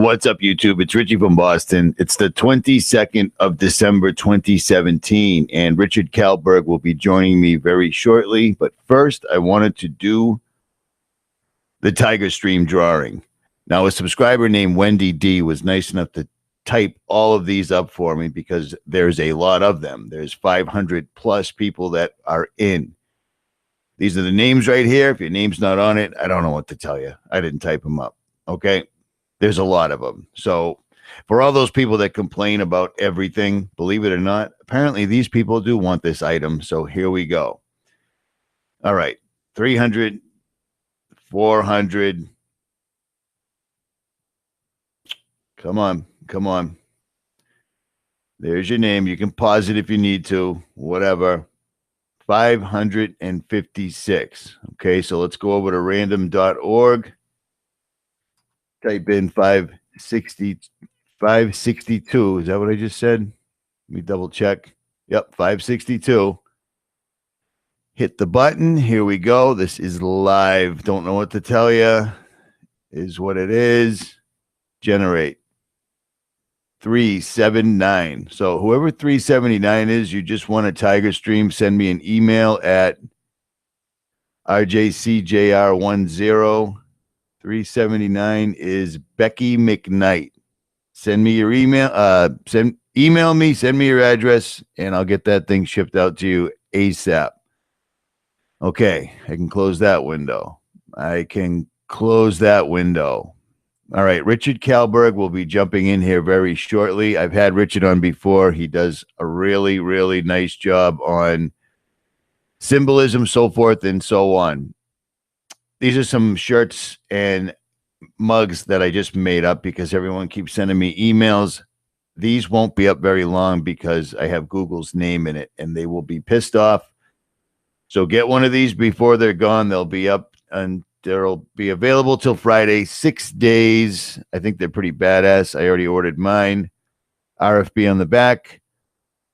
What's up, YouTube? It's Richie from Boston. It's the 22nd of December, 2017, and Richard Kallberg will be joining me very shortly. But first, I wanted to do the Tiger Stream drawing. Now, a subscriber named Wendy D was nice enough to type all of these up for me because there's a lot of them. There's 500 plus people that are in. These are the names right here. If your name's not on it, I don't know what to tell you. I didn't type them up. Okay? There's a lot of them. So for all those people that complain about everything, believe it or not, apparently these people do want this item. So here we go. All right. 300, 400. Come on. Come on. There's your name. You can pause it if you need to. Whatever. 556. Okay, so let's go over to random.org. Type in 562. Is that what I just said? Let me double check. Yep, 562. Hit the button. Here we go. This is live. Don't know what to tell you. Is what it is. Generate. 379. So whoever 379 is, you just want a Tiger Stream, send me an email at rjcjr10. 379 is Becky McKnight. Send me your email. Email me, send me your address, and I'll get that thing shipped out to you ASAP. Okay, I can close that window. I can close that window. All right, Richard Kallberg will be jumping in here very shortly. I've had Richard on before. He does a really, really nice job on symbolism, so forth and so on. These are some shirts and mugs that I just made up because everyone keeps sending me emails. These won't be up very long because I have Google's name in it, and they will be pissed off. So get one of these before they're gone. They'll be up, and they'll be available till Friday, 6 days. I think they're pretty badass. I already ordered mine. RFB on the back.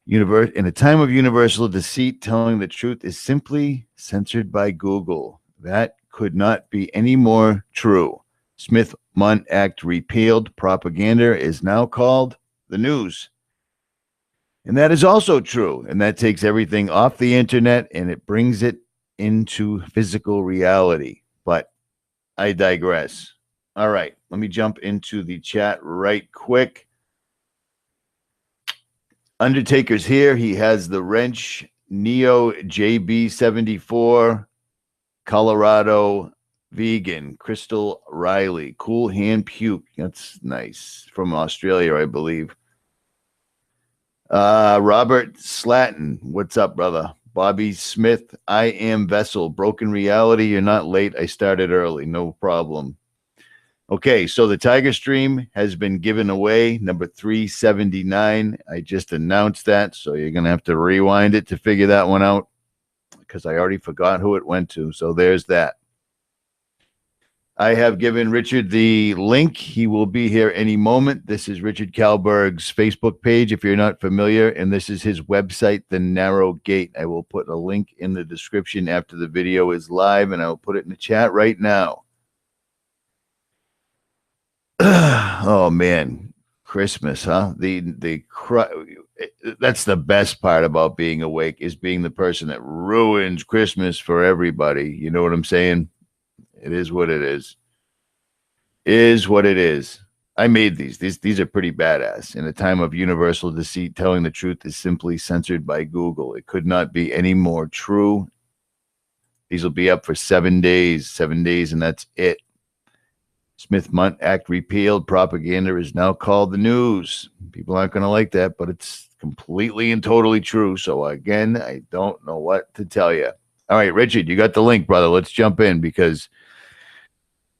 In a time of universal deceit, telling the truth is simply censored by Google. That could not be any more true. Smith-Mundt Act repealed. Propaganda is now called the news. And that is also true. And that takes everything off the internet and it brings it into physical reality. But I digress. All right, let me jump into the chat right quick. Undertaker's here. He has the wrench Neo JB74. Colorado vegan. Crystal Riley. Cool hand puke. That's nice. From Australia, I believe. Robert Slatton. What's up, brother? Bobby Smith. I am Vessel. Broken reality. You're not late. I started early. No problem. Okay, so the Tiger Stream has been given away. Number 379. I just announced that, so you're going to have to rewind it to figure that one out, because I already forgot who it went to. So there's that. I have given Richard the link. He will be here any moment. This is Richard Kallberg's Facebook page, if you're not familiar, and this is his website, The Narrow Gate. I will put a link in the description after the video is live, and I will put it in the chat right now. Oh, man. Christmas, huh? That's the best part about being awake, is being the person that ruins Christmas for everybody. You know what I'm saying? It is what it is. Is what it is. I made these. These are pretty badass. In a time of universal deceit, telling the truth is simply censored by Google. It could not be any more true. These will be up for 7 days. 7 days, and that's it. Smith-Mundt Act repealed. Propaganda is now called the news. People aren't going to like that, but it's completely and totally true. So, again, I don't know what to tell you. All right, Richard, you got the link, brother. Let's jump in because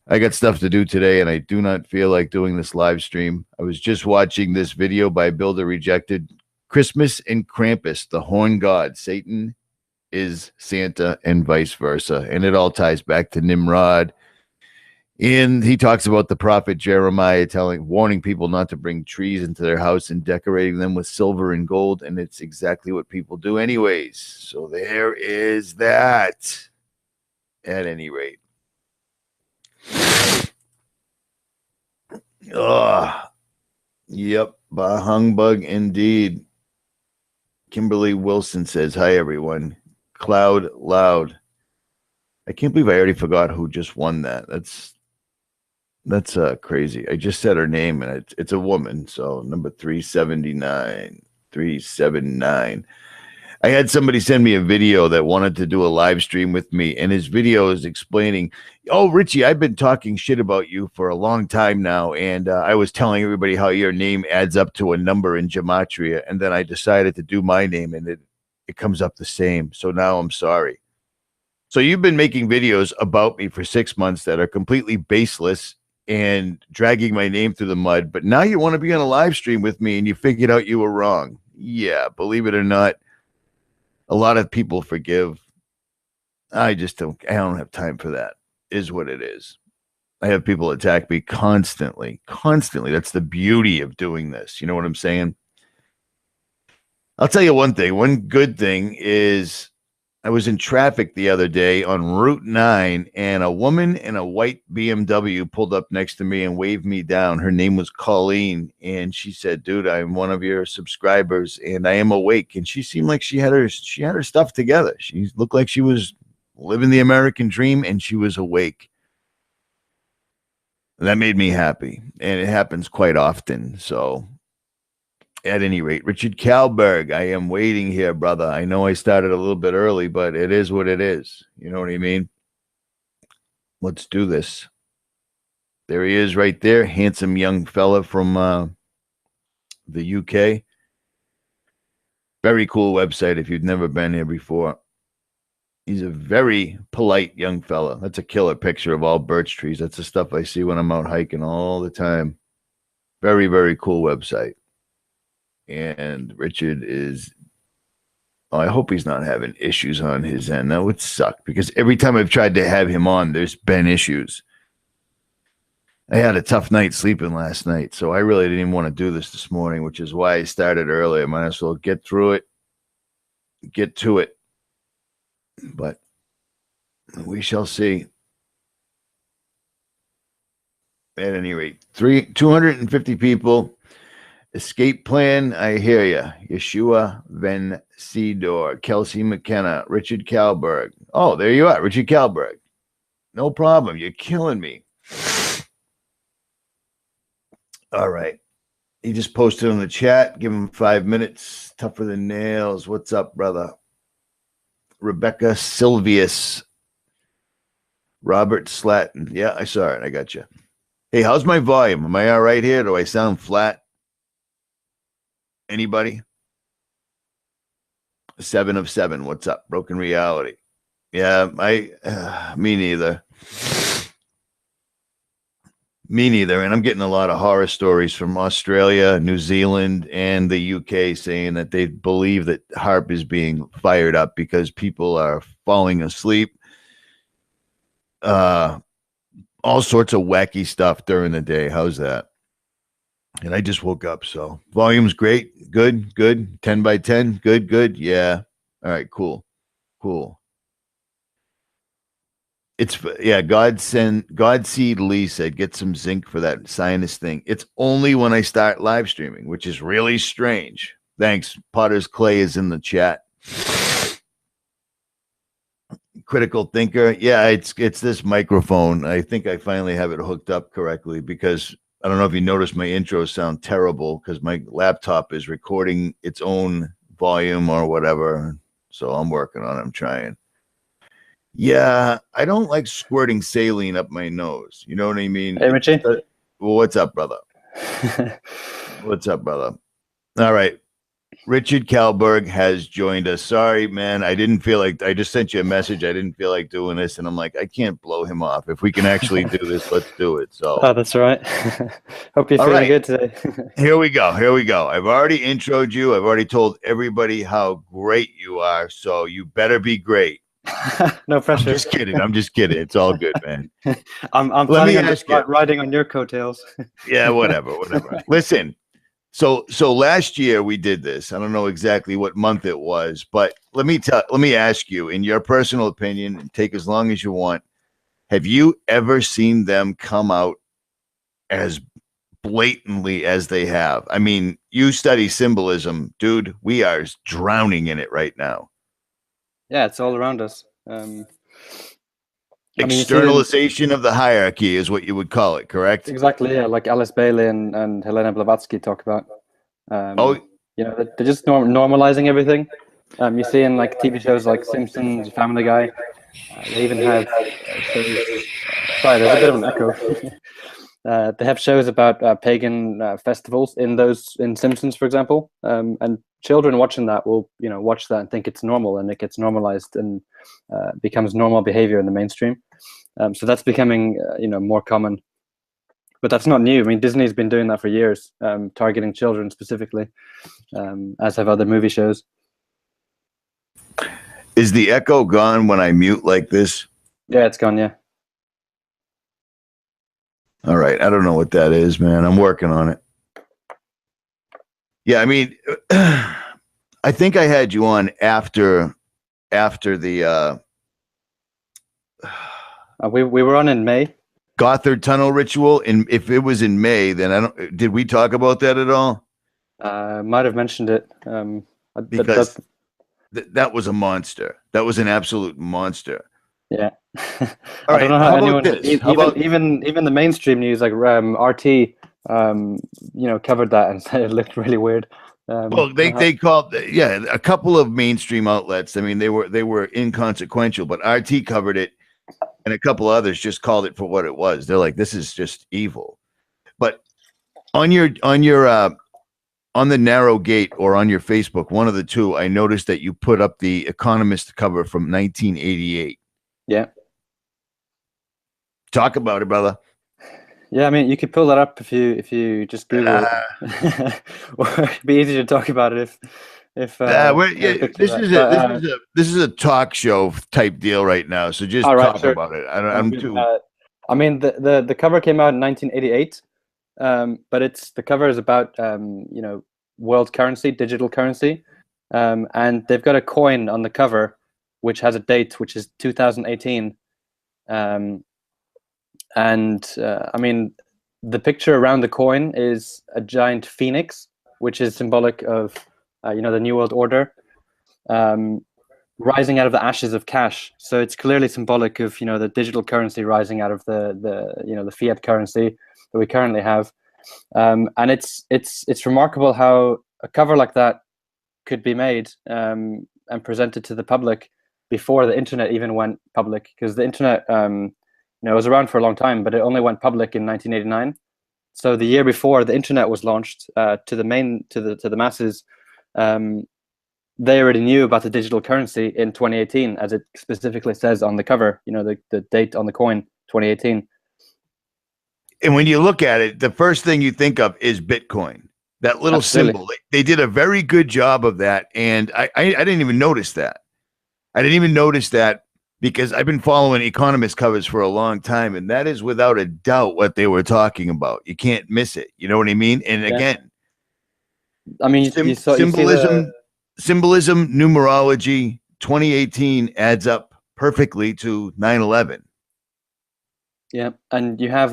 I got stuff to do today, and I do not feel like doing this live stream. I was just watching this video by Builder Rejected. Christmas and Krampus, the horn god. Satan is Santa and vice versa. And it all ties back to Nimrod. And he talks about the prophet Jeremiah warning people not to bring trees into their house and decorating them with silver and gold. And it's exactly what people do anyways. So there is that. At any rate. Oh, yep. Bah humbug indeed. Kimberly Wilson says, hi, everyone. Cloud Loud. I can't believe I already forgot who just won that. That's crazy. I just said her name, and it's a woman. So number 379, 379. I had somebody send me a video that wanted to do a live stream with me, and his video is explaining, oh, Richie, I've been talking shit about you for a long time now, and I was telling everybody how your name adds up to a number in gematria, and then I decided to do my name, and it comes up the same. So now I'm sorry. So you've been making videos about me for 6 months that are completely baseless and dragging my name through the mud, but now you want to be on a live stream with me, and you figured out you were wrong. Yeah, believe it or not, a lot of people forgive. I don't have time for that, is what it is. I have people attack me constantly. That's the beauty of doing this. You know what I'm saying? I'll tell you one thing. One good thing is I was in traffic the other day on Route 9, and a woman in a white BMW pulled up next to me and waved me down. Her name was Colleen, and she said, dude, I'm one of your subscribers, and I am awake. And she seemed like she had her stuff together. She looked like she was living the American dream, and she was awake. And that made me happy, and it happens quite often. So at any rate, Richard Kallberg, I am waiting here, brother. I know I started a little bit early, but it is what it is. You know what I mean? Let's do this. There he is right there. Handsome young fella from the UK. Very cool website if you've never been here before. He's a very polite young fella. That's a killer picture of all birch trees. That's the stuff I see when I'm out hiking all the time. Very, very cool website. And Richard is, I hope he's not having issues on his end. That would suck, because every time I've tried to have him on, there's been issues. I had a tough night sleeping last night, so I really didn't even want to do this morning, which is why I started early. I might as well get through it, get to it. But we shall see. At any rate, 250 people. Escape plan, I hear you. Yeshua Vencedor, Kelsey McKenna, Richard Kallberg. Oh, there you are, Richard Kallberg. No problem. You're killing me. All right. He just posted on the chat. Give him 5 minutes. Tougher than nails. What's up, brother? Rebecca Silvius. Robert Slatton. Yeah, I saw it. I got you. Hey, how's my volume? Am I all right here? Do I sound flat? Anybody? 7 of 7. What's up? Broken Reality. Yeah, me neither. Me neither. And I'm getting a lot of horror stories from Australia, New Zealand, and the UK saying that they believe that HAARP is being fired up because people are falling asleep. All sorts of wacky stuff during the day. How's that? And I just woke up, so volume's great. Good. 10 by 10. Good. Yeah. All right, cool. Godseed Lee said, get some zinc for that sinus thing. It's only when I start live streaming, which is really strange. Thanks. Potter's Clay is in the chat. Critical thinker. Yeah, it's this microphone. I think I finally have it hooked up correctly, because I don't know if you noticed my intros sound terrible because my laptop is recording its own volume or whatever. So I'm working on it. I'm trying. Yeah, I don't like squirting saline up my nose. You know what I mean? Hey, Richie. Well, what's up, brother? All right. Richard Kallberg has joined us. Sorry, man. I didn't feel like, I just sent you a message. I didn't feel like doing this. And I'm like, I can't blow him off. If we can actually do this, let's do it. So, oh, that's right. Hope you're feeling good today. Here we go. I've already introed you. I've already told everybody how great you are. So you better be great. No pressure. I'm just kidding. It's all good, man. I'm planning on riding on your coattails. Yeah, whatever. Listen. So last year we did this. I don't know exactly what month it was, but let me ask you, in your personal opinion, and take as long as you want, have you ever seen them come out as blatantly as they have. I mean, you study symbolism, dude. We are drowning in it right now. Yeah, it's all around us. Externalization of the hierarchy is what you would call it, correct? Exactly, yeah, like Alice Bailey and Helena Blavatsky talk about. You know, they're just normalizing everything. You see in like TV shows like Simpsons, Family Guy. They even have shows. Sorry, there's a bit of an echo. They have shows about pagan festivals in Simpsons, for example, and children watching that will watch that and think it's normal, and it gets normalized and becomes normal behavior in the mainstream. So that's becoming more common. But that's not new. I mean, Disney's been doing that for years, targeting children specifically, as have other movie shows. Is the echo gone when I mute like this? Yeah, it's gone, yeah. All right. I don't know what that is, man. I'm working on it. Yeah, I mean, I think I had you on after the we were on in May. Gothard Tunnel ritual, and if it was in May, then did we talk about that at all? Might have mentioned it. Because that was a monster. That was an absolute monster. Yeah. I don't know how anyone, even the mainstream news like RT, covered that and said it looked really weird. Well, they called a couple of mainstream outlets. I mean, they were inconsequential, but RT covered it. And a couple others just called it for what it was. They're like, this is just evil. But on the narrow gate or on your Facebook, one of the two, I noticed that you put up the Economist cover from 1988. Yeah. Talk about it, brother. Yeah, I mean, you could pull that up if you just Google it. It'd be easy to talk about it if this is a talk show type deal right now, so just talk about it. I mean, the cover came out in 1988, but the cover is about world currency, digital currency, and they've got a coin on the cover which has a date, which is 2018, I mean, the picture around the coin is a giant phoenix, which is symbolic of the New World Order, rising out of the ashes of cash. So it's clearly symbolic of the digital currency rising out of the fiat currency that we currently have. And it's remarkable how a cover like that could be made and presented to the public before the internet even went public, because the internet it was around for a long time, but it only went public in 1989. So the year before the internet was launched to the masses, they already knew about the digital currency in 2018, as it specifically says on the cover. The date on the coin, 2018. And when you look at it, the first thing you think of is Bitcoin. That little symbol. They did a very good job of that, and I didn't even notice that. I didn't even notice that because I've been following Economist covers for a long time, and that is without a doubt what they were talking about. You can't miss it. You know what I mean? And again, I mean, symbolism, numerology, 2018 adds up perfectly to 9/11. Yeah, and you have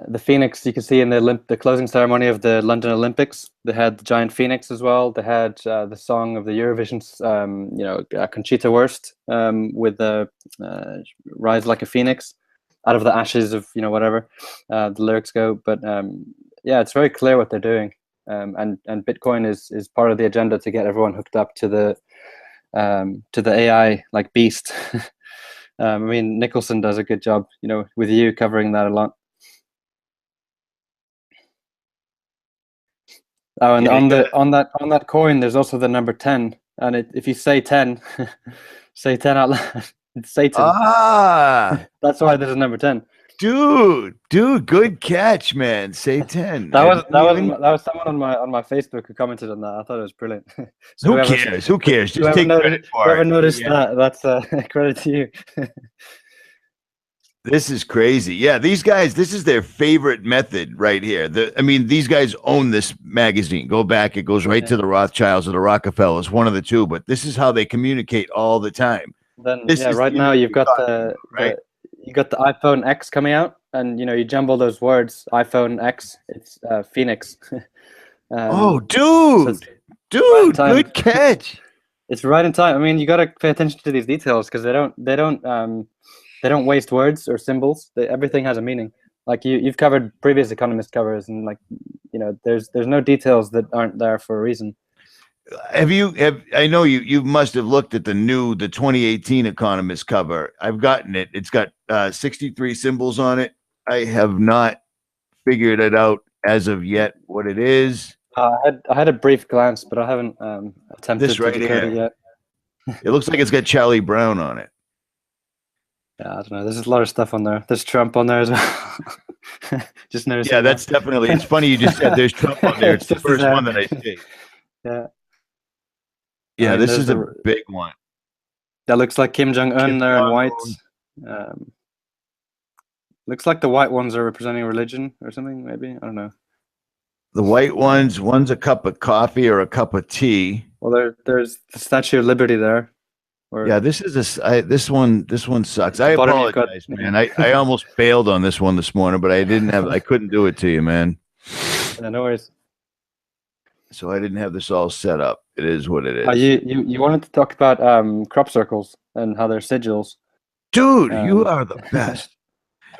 the phoenix you can see in the closing ceremony of the London Olympics. They had the giant phoenix as well. They had the song of the Eurovision, Conchita Wurst, with the rise like a phoenix out of the ashes of whatever the lyrics go. But yeah, it's very clear what they're doing, and Bitcoin is part of the agenda to get everyone hooked up to the AI like beast. I mean, Nicholson does a good job, with you covering that a lot. Oh, and on that coin, there's also the number 10, and if you say 10, say 10 out loud. It's Satan. That's why there's a number 10. Dude, good catch, man. Say 10. that was someone on my Facebook who commented on that. I thought it was brilliant. So who cares? Just take credit for it. Whoever noticed that's credit to you. This is crazy. Yeah, these guys, this is their favorite method right here. I mean, these guys own this magazine. Go back, it goes right to the Rothschilds or the Rockefellers, one of the two, but this is how they communicate all the time. Then right now you've got the you got the iPhone X coming out, and you jumble those words, iPhone X, it's Phoenix. Oh, So it's dude, right in time. good catch. It's right in time. I mean, you got to pay attention to these details because they don't waste words or symbols. Everything has a meaning. Like you've covered previous Economist covers, and like there's no details that aren't there for a reason. I know you must have looked at the 2018 Economist cover. I've gotten it. It's got 63 symbols on it. I have not figured it out as of yet what it is. I had a brief glance, but I haven't attempted This right to decode here. it yet. It looks like it's got Charlie Brown on it. Yeah, I don't know. There's a lot of stuff on there. There's Trump on there as well. Just noticing. Yeah, that's definitely. It's funny you just said there's Trump on there. It's the first one that I see. Yeah. Yeah, I mean, this is a big one. That looks like Kim Jong-un there in white. Looks like the white ones are representing religion or something, maybe. I don't know. The white ones, one's a cup of coffee or a cup of tea. Well, there's the Statue of Liberty there. Yeah, this one sucks. I apologize, man. I almost bailed on this one this morning, but I couldn't do it to you, man. Yeah, no worries. So I didn't have this all set up. It is what it is. You wanted to talk about crop circles and how they're sigils. Dude, you are the best.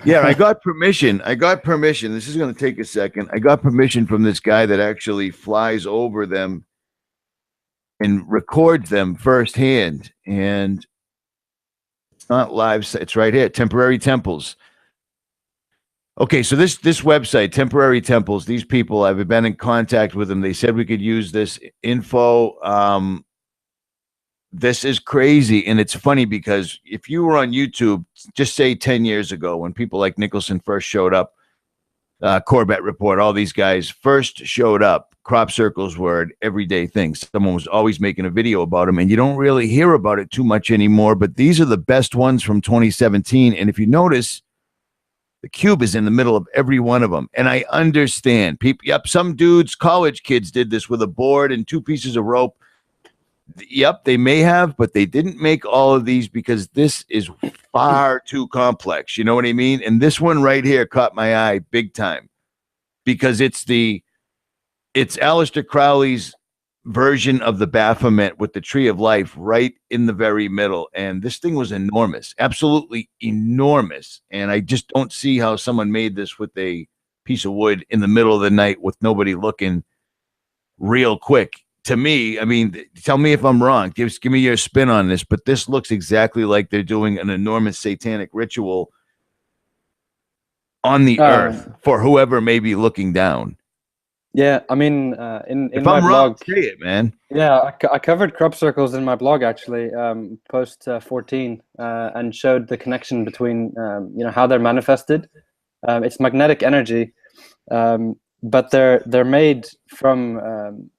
Yeah, I got permission. This is going to take a second. I got permission from this guy that actually flies over them and records them firsthand. And it's not live. It's right here. Temporary temples. Okay, so this website, Temporary Temples, these people, I've been in contact with them. They said we could use this info. This is crazy, and it's funny because if you were on YouTube, just say 10 years ago when people like Nicholson first showed up, Corbett Report, all these guys first showed up, crop circles were an everyday thing. Someone was always making a video about them, and you don't really hear about it too much anymore, but these are the best ones from 2017, and if you notice, the cube is in the middle of every one of them. And I understand people. Yep. Some dudes, college kids did this with a board and 2 pieces of rope. Yep. They may have, but they didn't make all of these because this is far too complex. You know what I mean? And this one right here caught my eye big time because it's Aleister Crowley's version of the Baphomet with the Tree of Life right in the very middle. And this thing was enormous, absolutely enormous. And I just don't see how someone made this with a piece of wood in the middle of the night with nobody looking real quick. To me, I mean, tell me if I'm wrong. Give me your spin on this, but this looks exactly like they're doing an enormous satanic ritual on the earth for whoever may be looking down. Yeah, I mean, in if my I'm blog, wrong, say it, man. Yeah, I covered crop circles in my blog actually, post 14, and showed the connection between how they're manifested. It's magnetic energy, but they're made from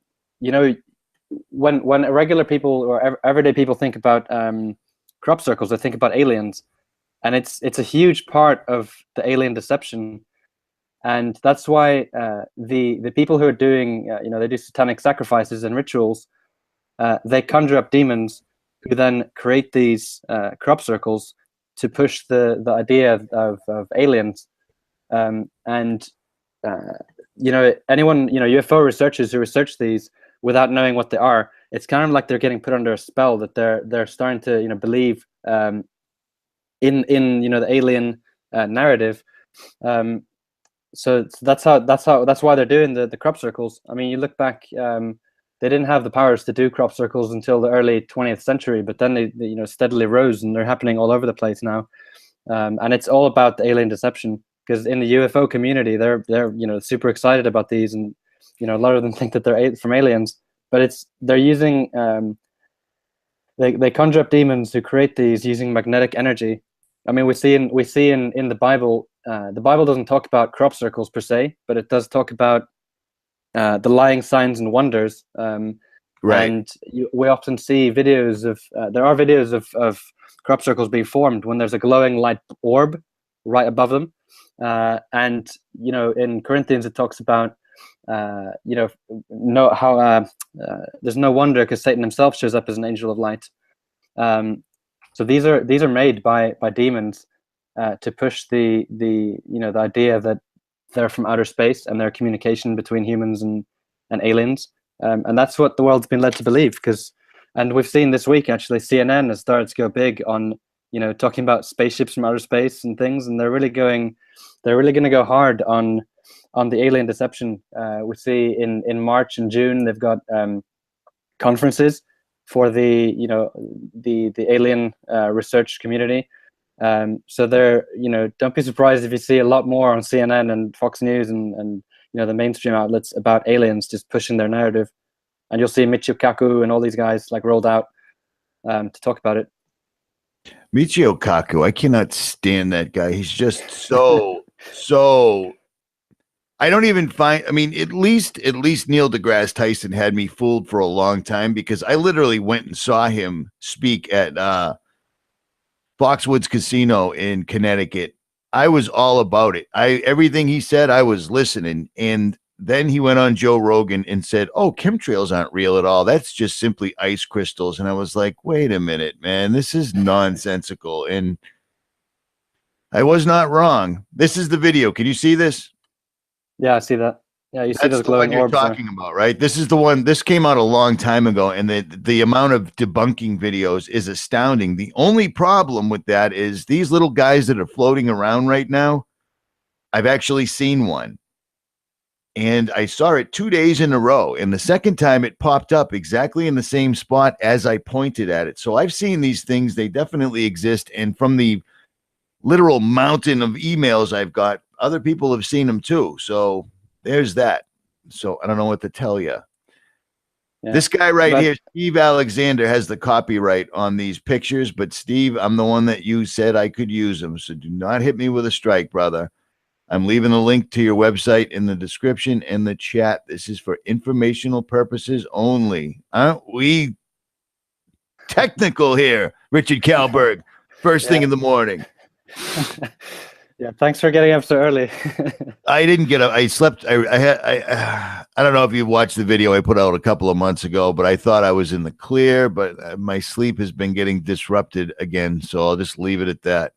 when regular people or everyday people think about crop circles, they think about aliens, and it's a huge part of the alien deception. And that's why the people who are doing, they do satanic sacrifices and rituals, they conjure up demons who then create these crop circles to push the idea of aliens. Anyone, UFO researchers who research these without knowing what they are, it's kind of like they're getting put under a spell that they're starting to believe in the alien narrative. So that's why they're doing the crop circles. I mean, you look back, they didn't have the powers to do crop circles until the early 20th century, but then they steadily rose, and they're happening all over the place now. And it's all about the alien deception, because in the UFO community, they're super excited about these, and a lot of them think that they're from aliens, but they're using they conjure up demons who create these using magnetic energy. I mean, we see in the Bible. The Bible doesn't talk about crop circles per se, but it does talk about the lying signs and wonders. Right. And we often see videos of there are videos of crop circles being formed when there's a glowing light orb right above them. And in Corinthians it talks about there's no wonder because Satan himself shows up as an angel of light. So these are made by demons. to push the idea that they're from outer space and their communication between humans and aliens, and that's what the world's been led to believe. And we've seen this week actually, CNN has started to go big on talking about spaceships from outer space and things, and they're really going to go hard on the alien deception. We see in March and June they've got conferences for the alien research community. So don't be surprised if you see a lot more on CNN and Fox News and the mainstream outlets about aliens just pushing their narrative. And you'll see Michio Kaku and all these guys like rolled out to talk about it. Michio Kaku, I cannot stand that guy. He's just so I don't even find, I mean, at least Neil deGrasse Tyson had me fooled for a long time, because I literally went and saw him speak at Foxwoods Casino in Connecticut. I was all about it. Everything he said, I was listening. And then he went on Joe Rogan and said, "Oh, chemtrails aren't real at all. That's just simply ice crystals." And I was like, wait a minute, man, this is nonsensical. And I was not wrong. This is the video. Can you see this? Yeah, I see that. Yeah, you see those glowing orbs. That's the one you're talking about, right? This is the one. This came out a long time ago, and the amount of debunking videos is astounding. The only problem with that is these little guys that are floating around right now, I've actually seen one. And I saw it 2 days in a row. And the second time it popped up exactly in the same spot as I pointed at it. So I've seen these things. They definitely exist. And from the literal mountain of emails I've got, other people have seen them too. So there's that. So I don't know what to tell you. Yeah. This guy here, Steve Alexander, has the copyright on these pictures. But Steve, I'm the one that you said I could use them. So do not hit me with a strike, brother. I'm leaving a link to your website in the description and the chat. This is for informational purposes only. Aren't we technical here, Richard Kallberg? First thing in the morning. Yeah, thanks for getting up so early. I didn't get up. I slept. I don't know if you watched the video I put out a couple of months ago, but I thought I was in the clear, but my sleep has been getting disrupted again. So I'll just leave it at that.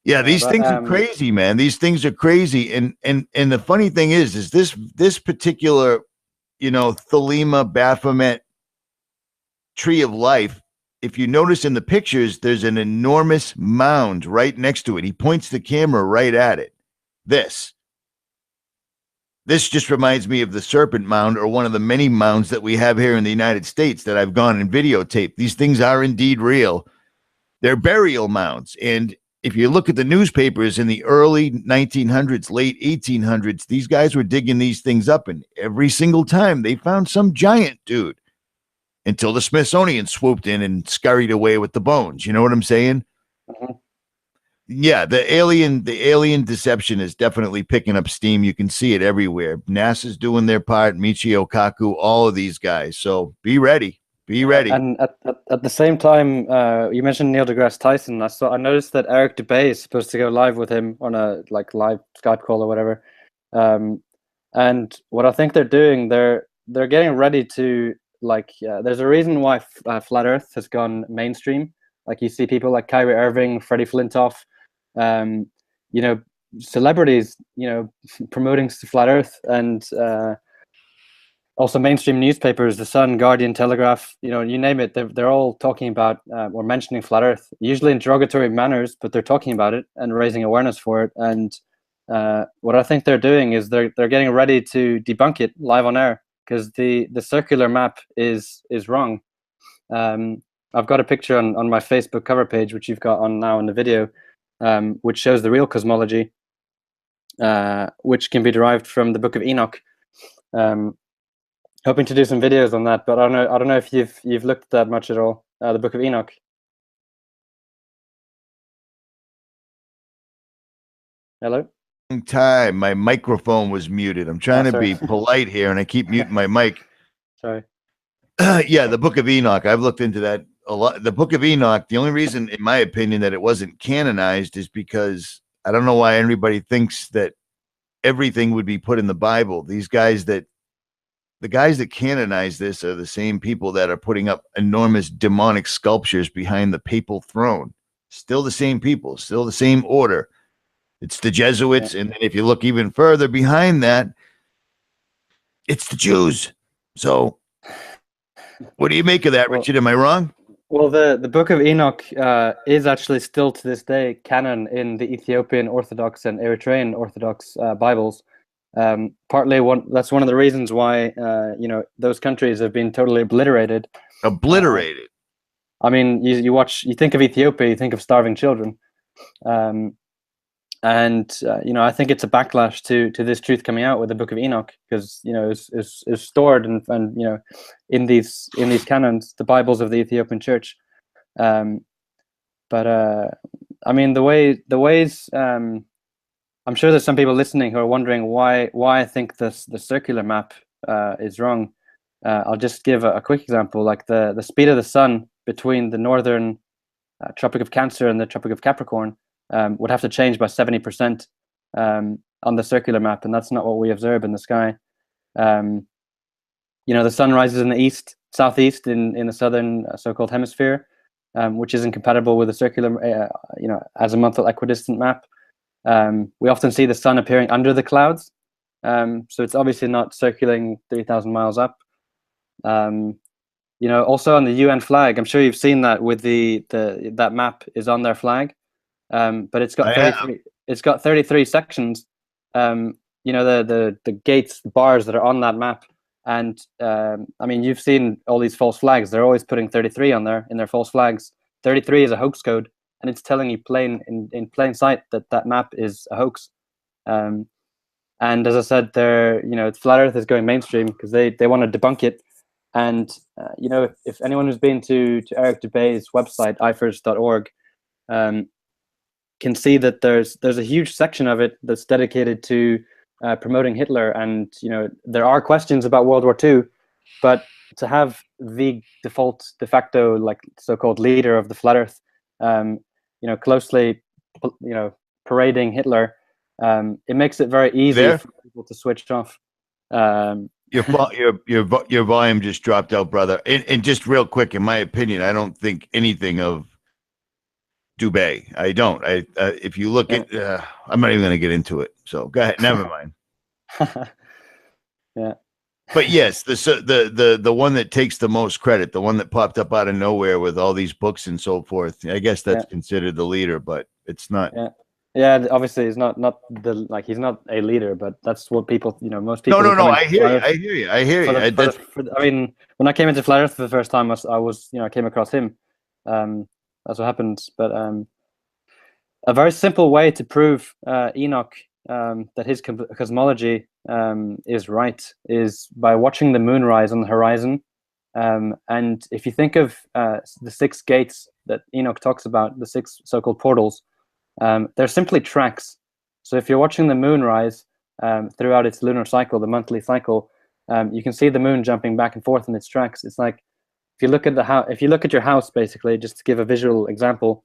Yeah, these things are crazy, man. These things are crazy. And the funny thing is this particular, Thelema Baphomet tree of life, if you notice in the pictures, there's an enormous mound right next to it. He points the camera right at it. This just reminds me of the Serpent Mound, or one of the many mounds that we have here in the United States that I've gone and videotaped. These things are indeed real. They're burial mounds. And if you look at the newspapers in the early 1900s, late 1800s, these guys were digging these things up, and every single time they found some giant dude, until the Smithsonian swooped in and scurried away with the bones. You know what I'm saying? Mm-hmm. Yeah, the alien deception is definitely picking up steam. You can see it everywhere. NASA's doing their part, Michio Kaku, all of these guys. So be ready. Be ready. And at the same time, you mentioned Neil deGrasse Tyson. I noticed that Eric Dubay is supposed to go live with him on a live Skype call or whatever. And what I think they're doing, they're getting ready to there's a reason why Flat Earth has gone mainstream. Like you see people like Kyrie Irving, Freddie Flintoff, celebrities, promoting Flat Earth, and also mainstream newspapers, The Sun, Guardian, Telegraph, you name it. They're all talking about or mentioning Flat Earth, usually in derogatory manners, but they're talking about it and raising awareness for it. And what I think they're doing is they're getting ready to debunk it live on air, because the circular map is wrong. I've got a picture on my Facebook cover page, which you've got on now in the video, which shows the real cosmology, which can be derived from the Book of Enoch. Hoping to do some videos on that, but I don't know if you've looked at that much at all. The Book of Enoch. Hello? Time. My microphone was muted. I'm trying to be polite here, and I keep muting my mic. Sorry. Yeah, the Book of Enoch. I've looked into that a lot. The Book of Enoch, the only reason, in my opinion, that it wasn't canonized is because I don't know why everybody thinks that everything would be put in the Bible. The guys that canonize this are the same people that are putting up enormous demonic sculptures behind the papal throne. Still the same people, still the same order. It's the Jesuits. And then if you look even further behind that, it's the Jews. So what do you make of that, Richard? Am I wrong? Well, the Book of Enoch is actually still to this day canon in the Ethiopian Orthodox and Eritrean Orthodox Bibles. Partly that's one of the reasons why those countries have been totally obliterated. Obliterated. I mean, you think of Ethiopia, you think of starving children, and I think it's a backlash to this truth coming out with the Book of Enoch, because is stored and in these canons, the Bibles of the Ethiopian Church. But I mean, the ways. I'm sure there's some people listening who are wondering why I think the circular map is wrong. I'll just give a quick example. Like the speed of the sun between the northern Tropic of Cancer and the Tropic of Capricorn would have to change by 70% on the circular map, and that's not what we observe in the sky. The sun rises in the southeast in the southern so-called hemisphere, which is incompatible with the circular, azimuthal equidistant map. We often see the sun appearing under the clouds, so it's obviously not circling 3,000 miles up. Also on the UN flag, I'm sure you've seen that with that map is on their flag, but it's got 33. It's got 33 sections. The gates, the bars that are on that map, and I mean, you've seen all these false flags. They're always putting 33 on there in their false flags. 33 is a hoax code, and it's telling you in plain sight that map is a hoax. And as I said, Flat Earth is going mainstream because they want to debunk it. And if anyone who's been to Eric Dubay's website, ifers.org, can see that there's a huge section of it that's dedicated to promoting Hitler. And there are questions about World War II, but to have the de facto, like so-called leader of the Flat Earth, closely, parading Hitler, it makes it very easy for people to switch off. Your volume just dropped out, brother. And just real quick, in my opinion, I don't think anything of Dubay. I don't. If you look at, I'm not even going to get into it. So go ahead. Never mind. Yeah. But yes, the one that takes the most credit, the one that popped up out of nowhere with all these books and so forth. I guess that's considered the leader, but it's not. Yeah, obviously he's not he's not a leader, but that's what people, most people. No. I hear you. I mean, when I came into Flat Earth for the first time, I came across him. That's what happened. But a very simple way to prove Enoch that his cosmology is right is by watching the moon rise on the horizon. And if you think of the 6 gates that Enoch talks about, the 6 so-called portals, they're simply tracks. So if you're watching the moon rise throughout its lunar cycle, the monthly cycle, you can see the moon jumping back and forth in its tracks. It's like if you look at your house, basically, just to give a visual example,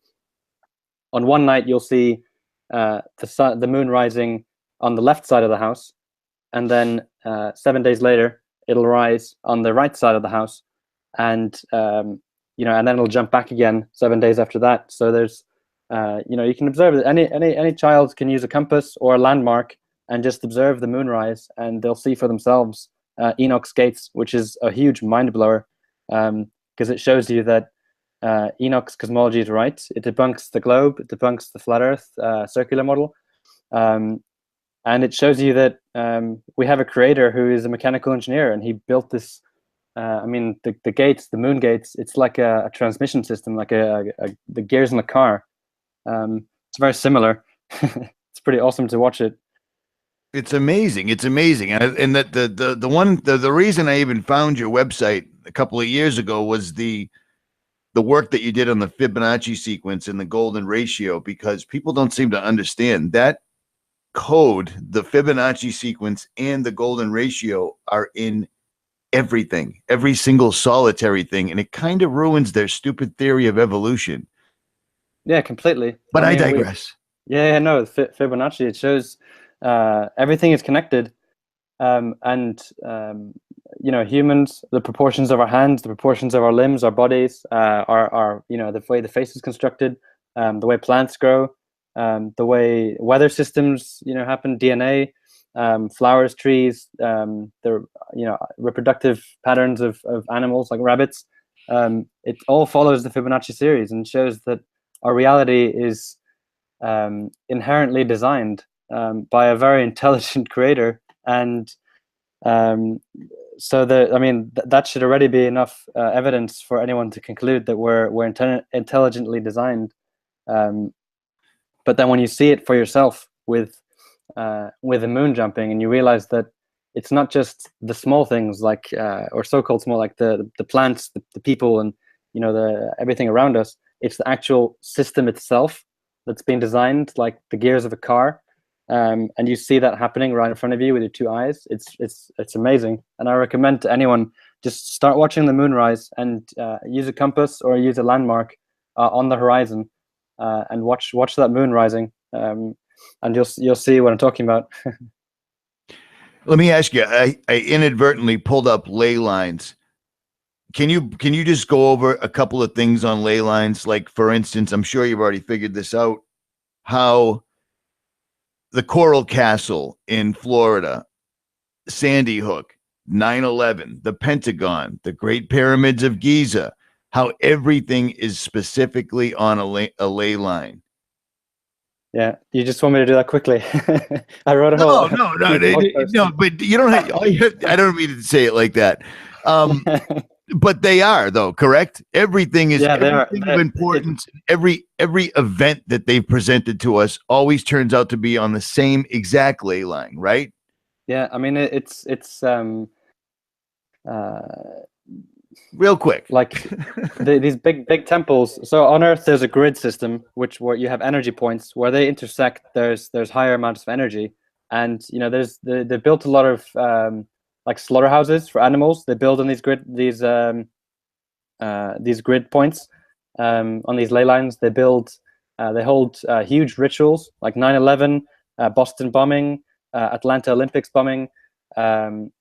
on one night you'll see the moon rising on the left side of the house, and then 7 days later it'll rise on the right side of the house, and and then it'll jump back again 7 days after that. So there's you can observe that any child can use a compass or a landmark and just observe the moonrise, and they'll see for themselves Enoch's gates, which is a huge mind blower, because it shows you that Enoch's cosmology is right. It debunks the globe, it debunks the flat Earth circular model, and it shows you that we have a creator who is a mechanical engineer, and he built this. I mean, the gates, the moon gates, it's like a transmission system, like the gears in a car. It's very similar. It's pretty awesome to watch it. It's amazing. It's amazing. And that the reason I even found your website a couple of years ago was the work that you did on the Fibonacci sequence and the golden ratio, because people don't seem to understand that code, the Fibonacci sequence and the golden ratio are in everything, every single solitary thing. And it kind of ruins their stupid theory of evolution. Yeah, completely. But I digress. No, Fibonacci, it shows everything is connected. Humans, the proportions of our hands, the proportions of our limbs, our bodies, our the way the face is constructed, the way plants grow, the way weather systems, happen, DNA, flowers, trees, the reproductive patterns of animals like rabbits. It all follows the Fibonacci series and shows that our reality is inherently designed by a very intelligent creator, and so that should already be enough evidence for anyone to conclude that we're intelligently designed. But then when you see it for yourself with the moon jumping, and you realize that it's not just the small things like or so-called small, like the plants, the people, and the everything around us. It's the actual system itself that's been designed, like the gears of a car. And you see that happening right in front of you with your two eyes. It's amazing, and I recommend to anyone, just start watching the moon rise and use a compass or use a landmark on the horizon, and watch that moon rising, and you'll see what I'm talking about. Let me ask you. I inadvertently pulled up ley lines. Can you just go over a couple of things on ley lines? Like, for instance, I'm sure you've already figured this out, how the Coral Castle in Florida, Sandy Hook, 9/11, the Pentagon, the Great Pyramids of Giza, how everything is specifically on a ley line. Yeah, you just want me to do that quickly? I wrote a whole no, but you don't have, I don't mean to say it like that. But they are, though, correct? Everything is everything of importance. Every event that they've presented to us always turns out to be on the same exact ley line, right? Yeah, I mean it's real quick, like these big temples. So on Earth, there's a grid system where you have energy points where they intersect. There's higher amounts of energy, and they built a lot of like slaughterhouses for animals. They build on these grid points on these ley lines. They hold huge rituals like 9/11, Boston bombing, Atlanta Olympics bombing. The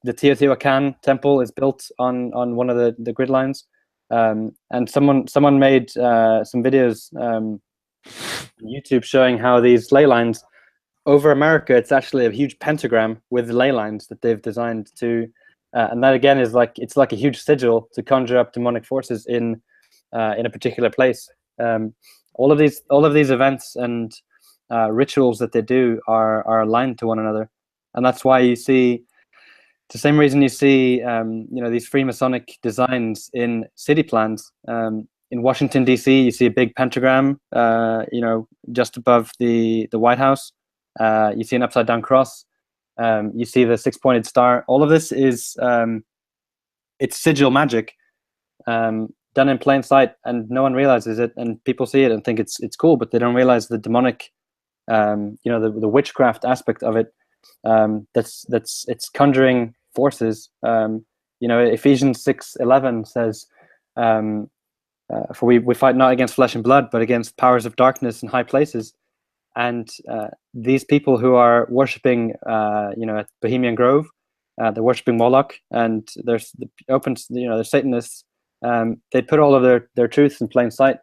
Teotihuacan temple is built on one of the grid lines, and someone made some videos on YouTube showing how these ley lines over America, it's actually a huge pentagram with ley lines that they've designed to, and that again is it's like a huge sigil to conjure up demonic forces in a particular place. All of these events and rituals that they do are aligned to one another. And that's why you see, it's the same reason you see, these Freemasonic designs in city plans. In Washington, D.C., you see a big pentagram, just above the White House. You see an upside-down cross. You see the six-pointed star. All of this is, it's sigil magic, done in plain sight, and no one realizes it. And people see it and think it's cool, but they don't realize the demonic, the witchcraft aspect of it. It's conjuring forces. Ephesians 6:11 says, for we fight not against flesh and blood, but against powers of darkness in high places. And these people who are worshiping, at Bohemian Grove, they're worshiping Moloch, and they're Satanists. They put all of their truth in plain sight.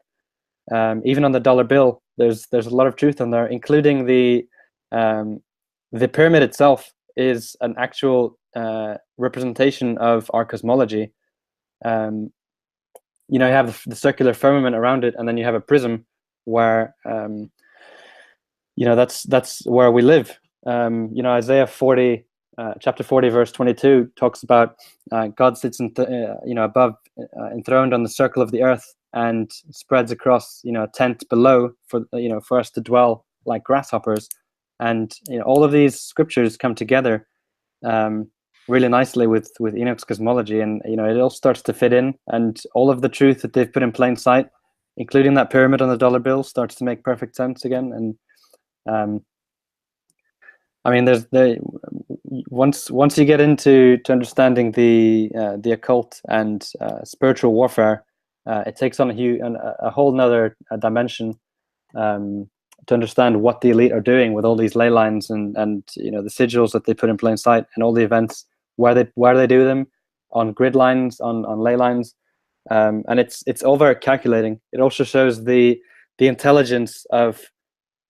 Even on the dollar bill, there's a lot of truth on there, including the pyramid itself is an actual representation of our cosmology. You have the circular firmament around it, and then you have a prism where, that's where we live. Isaiah 40, chapter 40, verse 22 talks about God sits above, enthroned on the circle of the earth, and spreads across, a tent below for us to dwell like grasshoppers. And all of these scriptures come together really nicely with Enoch's cosmology, and it all starts to fit in, and all of the truth that they've put in plain sight, including that pyramid on the dollar bill, starts to make perfect sense again. And once you get into understanding the occult and spiritual warfare, it takes on a whole nother dimension. To understand what the elite are doing with all these ley lines and the sigils that they put in plain sight, and all the events where they do them on grid lines, on ley lines, and it's all very calculating. It also shows the the intelligence of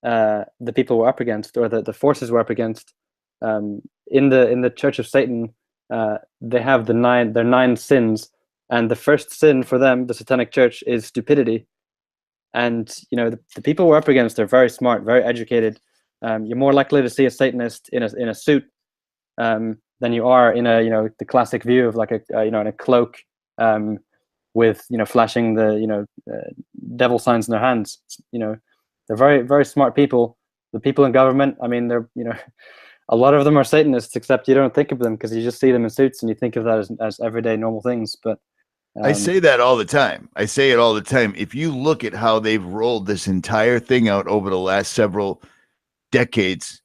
the people we're up against, or the forces we're up against. In the Church of Satan, they have their 9 sins, and the first sin for them, the Satanic Church, is stupidity. And the people we're up against are very smart, very educated. You're more likely to see a Satanist in a suit than you are in a the classic view of like in a cloak with flashing the devil signs in their hands. They're very, very smart people. The people in government, I mean, they're a lot of them are Satanists, except you don't think of them because you just see them in suits and you think of that as everyday normal things. But I say that all the time. I say it all the time. If you look at how they've rolled this entire thing out over the last several decades,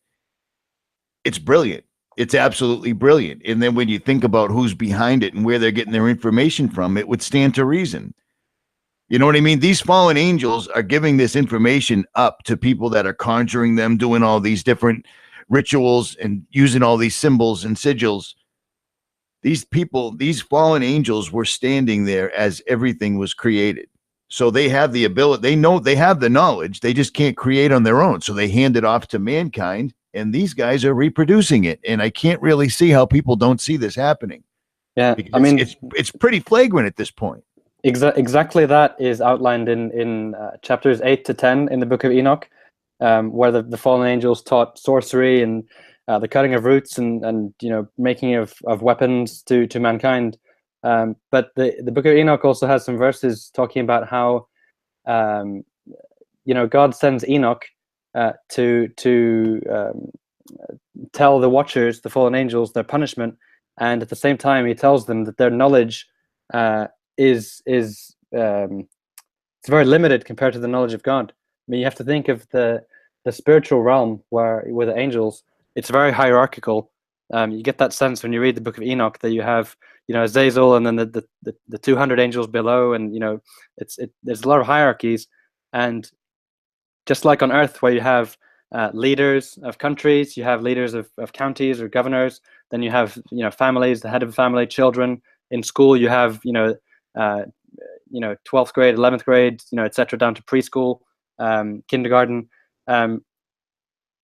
it's brilliant. It's absolutely brilliant. And then when you think about who's behind it and where they're getting their information from, it would stand to reason. You know what I mean? These fallen angels are giving this information up to people that are conjuring them, doing all these different rituals and using all these symbols and sigils. These people, these fallen angels were standing there as everything was created. So they have the ability, they know they have the knowledge, they just can't create on their own. So they hand it off to mankind, and these guys are reproducing it. And I can't really see how people don't see this happening. Yeah, because I mean, it's pretty flagrant at this point. Exactly that is outlined in chapters 8 to 10 in the Book of Enoch, where the fallen angels taught sorcery and the cutting of roots and making of weapons to mankind. But the Book of Enoch also has some verses talking about how God sends Enoch to tell the watchers, the fallen angels, their punishment, and at the same time he tells them that their knowledge is it's very limited compared to the knowledge of God. I mean, you have to think of the spiritual realm where with the angels, it's very hierarchical. You get that sense when you read the Book of Enoch that you have Azazel and then the 200 angels below, and there's a lot of hierarchies. And just like on Earth, where you have leaders of countries, you have leaders of counties or governors, then you have families, the head of a family, children. In school, you have 12th grade, 11th grade, etc., down to preschool, kindergarten.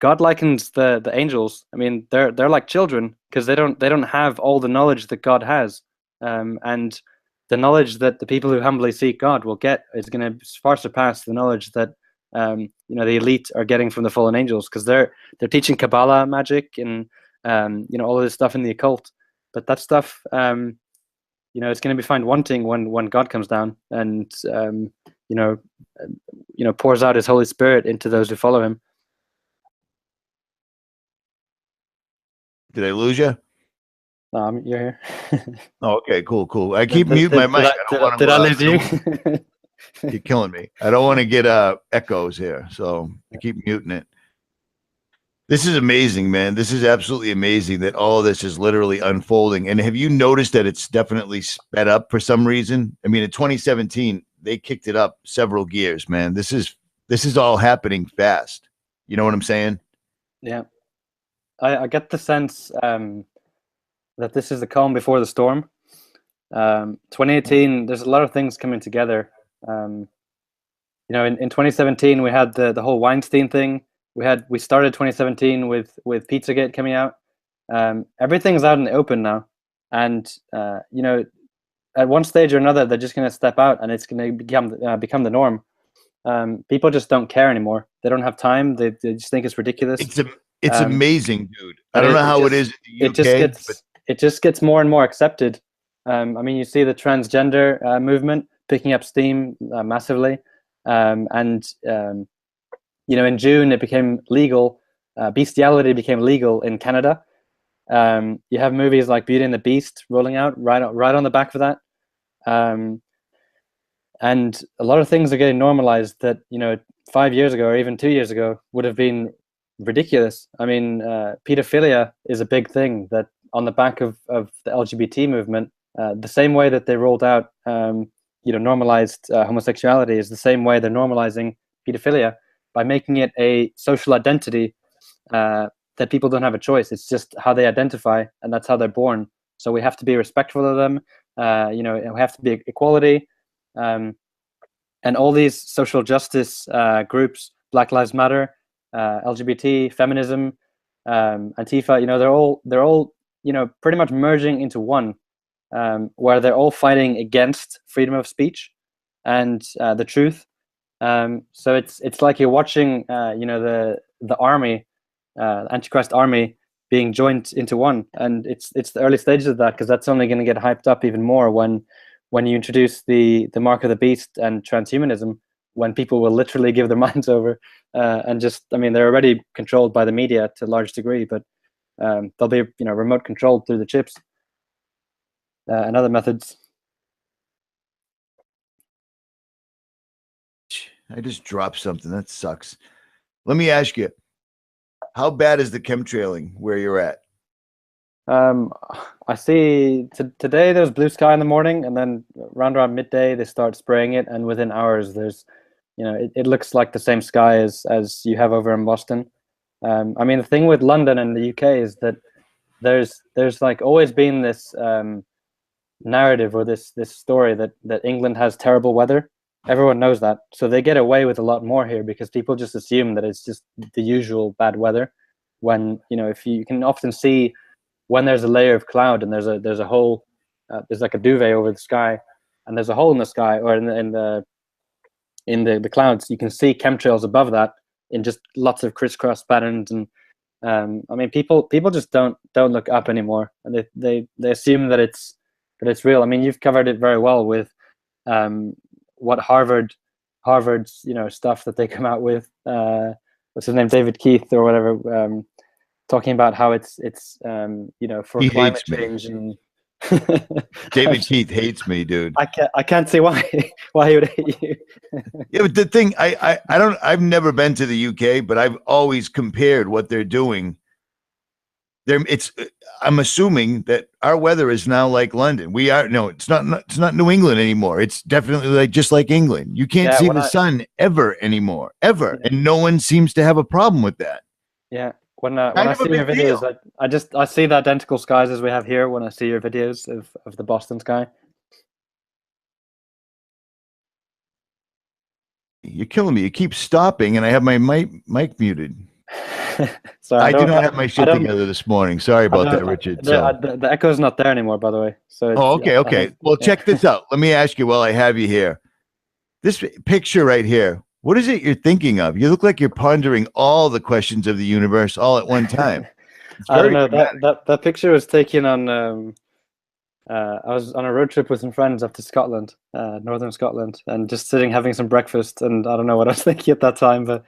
God likens the angels. I mean, they're like children because they don't have all the knowledge that God has, and the knowledge that the people who humbly seek God will get is going to far surpass the knowledge that the elite are getting from the fallen angels, because they're teaching Kabbalah magic and all of this stuff in the occult. But that stuff it's going to be found wanting when God comes down and pours out his Holy Spirit into those who follow him. Did I lose you? You're here. Oh, okay, cool. I keep muting my mic. Did I lose you? You're killing me. I don't want to get echoes here, so I keep muting it. This is amazing, man. This is absolutely amazing that all of this is literally unfolding. And have you noticed that it's definitely sped up for some reason? I mean, in 2017, they kicked it up several gears, man. This is all happening fast. You know what I'm saying? Yeah. I get the sense that this is the calm before the storm. 2018, there's a lot of things coming together. In 2017, we had the whole Weinstein thing. We started 2017 with Pizzagate coming out. Everything's out in the open now, and at one stage or another, they're just going to step out, and it's going to become the norm. People just don't care anymore. They don't have time. They just think it's ridiculous. It's amazing, dude. I don't know how it is in the UK. It just gets more and more accepted. I mean, you see the transgender movement picking up steam massively, in June it became legal. Bestiality became legal in Canada. You have movies like Beauty and the Beast rolling out right on the back of that, and a lot of things are getting normalized that 5 years ago or even 2 years ago would have been ridiculous. I mean, pedophilia is a big thing that on the back of the LGBT movement, the same way that they rolled out normalized homosexuality is the same way they're normalizing pedophilia by making it a social identity that people don't have a choice. It's just how they identify, and that's how they're born. So we have to be respectful of them. We have to be equality. all these social justice groups, Black Lives Matter, LGBT, feminism, Antifa, they're all pretty much merging into one, where they're all fighting against freedom of speech and the truth. So it's like you're watching the army, Antichrist army, being joined into one, and it's the early stages of that, because that's only going to get hyped up even more when you introduce the mark of the beast and transhumanism, when people will literally give their minds over, and just, I mean, they're already controlled by the media to a large degree, but they'll be remote controlled through the chips and other methods. I just dropped something. That sucks. Let me ask you, how bad is the chemtrailing where you're at? I see today there's blue sky in the morning, and then around midday they start spraying it, and within hours there's, it looks like the same sky as you have over in Boston. I mean, the thing with London and the UK is that there's like always been this narrative, or this story that England has terrible weather. Everyone knows that, so they get away with a lot more here, because people just assume that it's just the usual bad weather. When if you can often see, when there's a layer of cloud and there's a hole, there's like a duvet over the sky, and there's a hole in the sky, or in the clouds, you can see chemtrails above that in just lots of crisscross patterns. And I mean, people just don't look up anymore, and they assume that it's real. I mean, you've covered it very well with what Harvard's stuff that they come out with, what's his name, David Keith or whatever, talking about how it's for he climate hates change. me. And David Keith hates me, dude. I can't see why he would hate you. Yeah, but the thing, I've never been to the UK, but I've always compared what they're doing. I'm assuming that our weather is now like London. It's not New England anymore. It's definitely just like England. You can't see the sun ever anymore, ever. Yeah. And no one seems to have a problem with that. Yeah. When I see your videos, I see the identical skies as we have here when I see your videos of the Boston sky. You're killing me. You keep stopping, and I have my mic muted. Sorry, I do not have my shit together this morning. Sorry about that, Richard. The echo's not there anymore, by the way. So okay. Well, check this out. Let me ask you while I have you here. This picture right here, what is it you're thinking of? You look like you're pondering all the questions of the universe all at one time. I don't know. That picture was taken on. I was on a road trip with some friends up to Scotland, northern Scotland, and just sitting having some breakfast. And I don't know what I was thinking at that time, but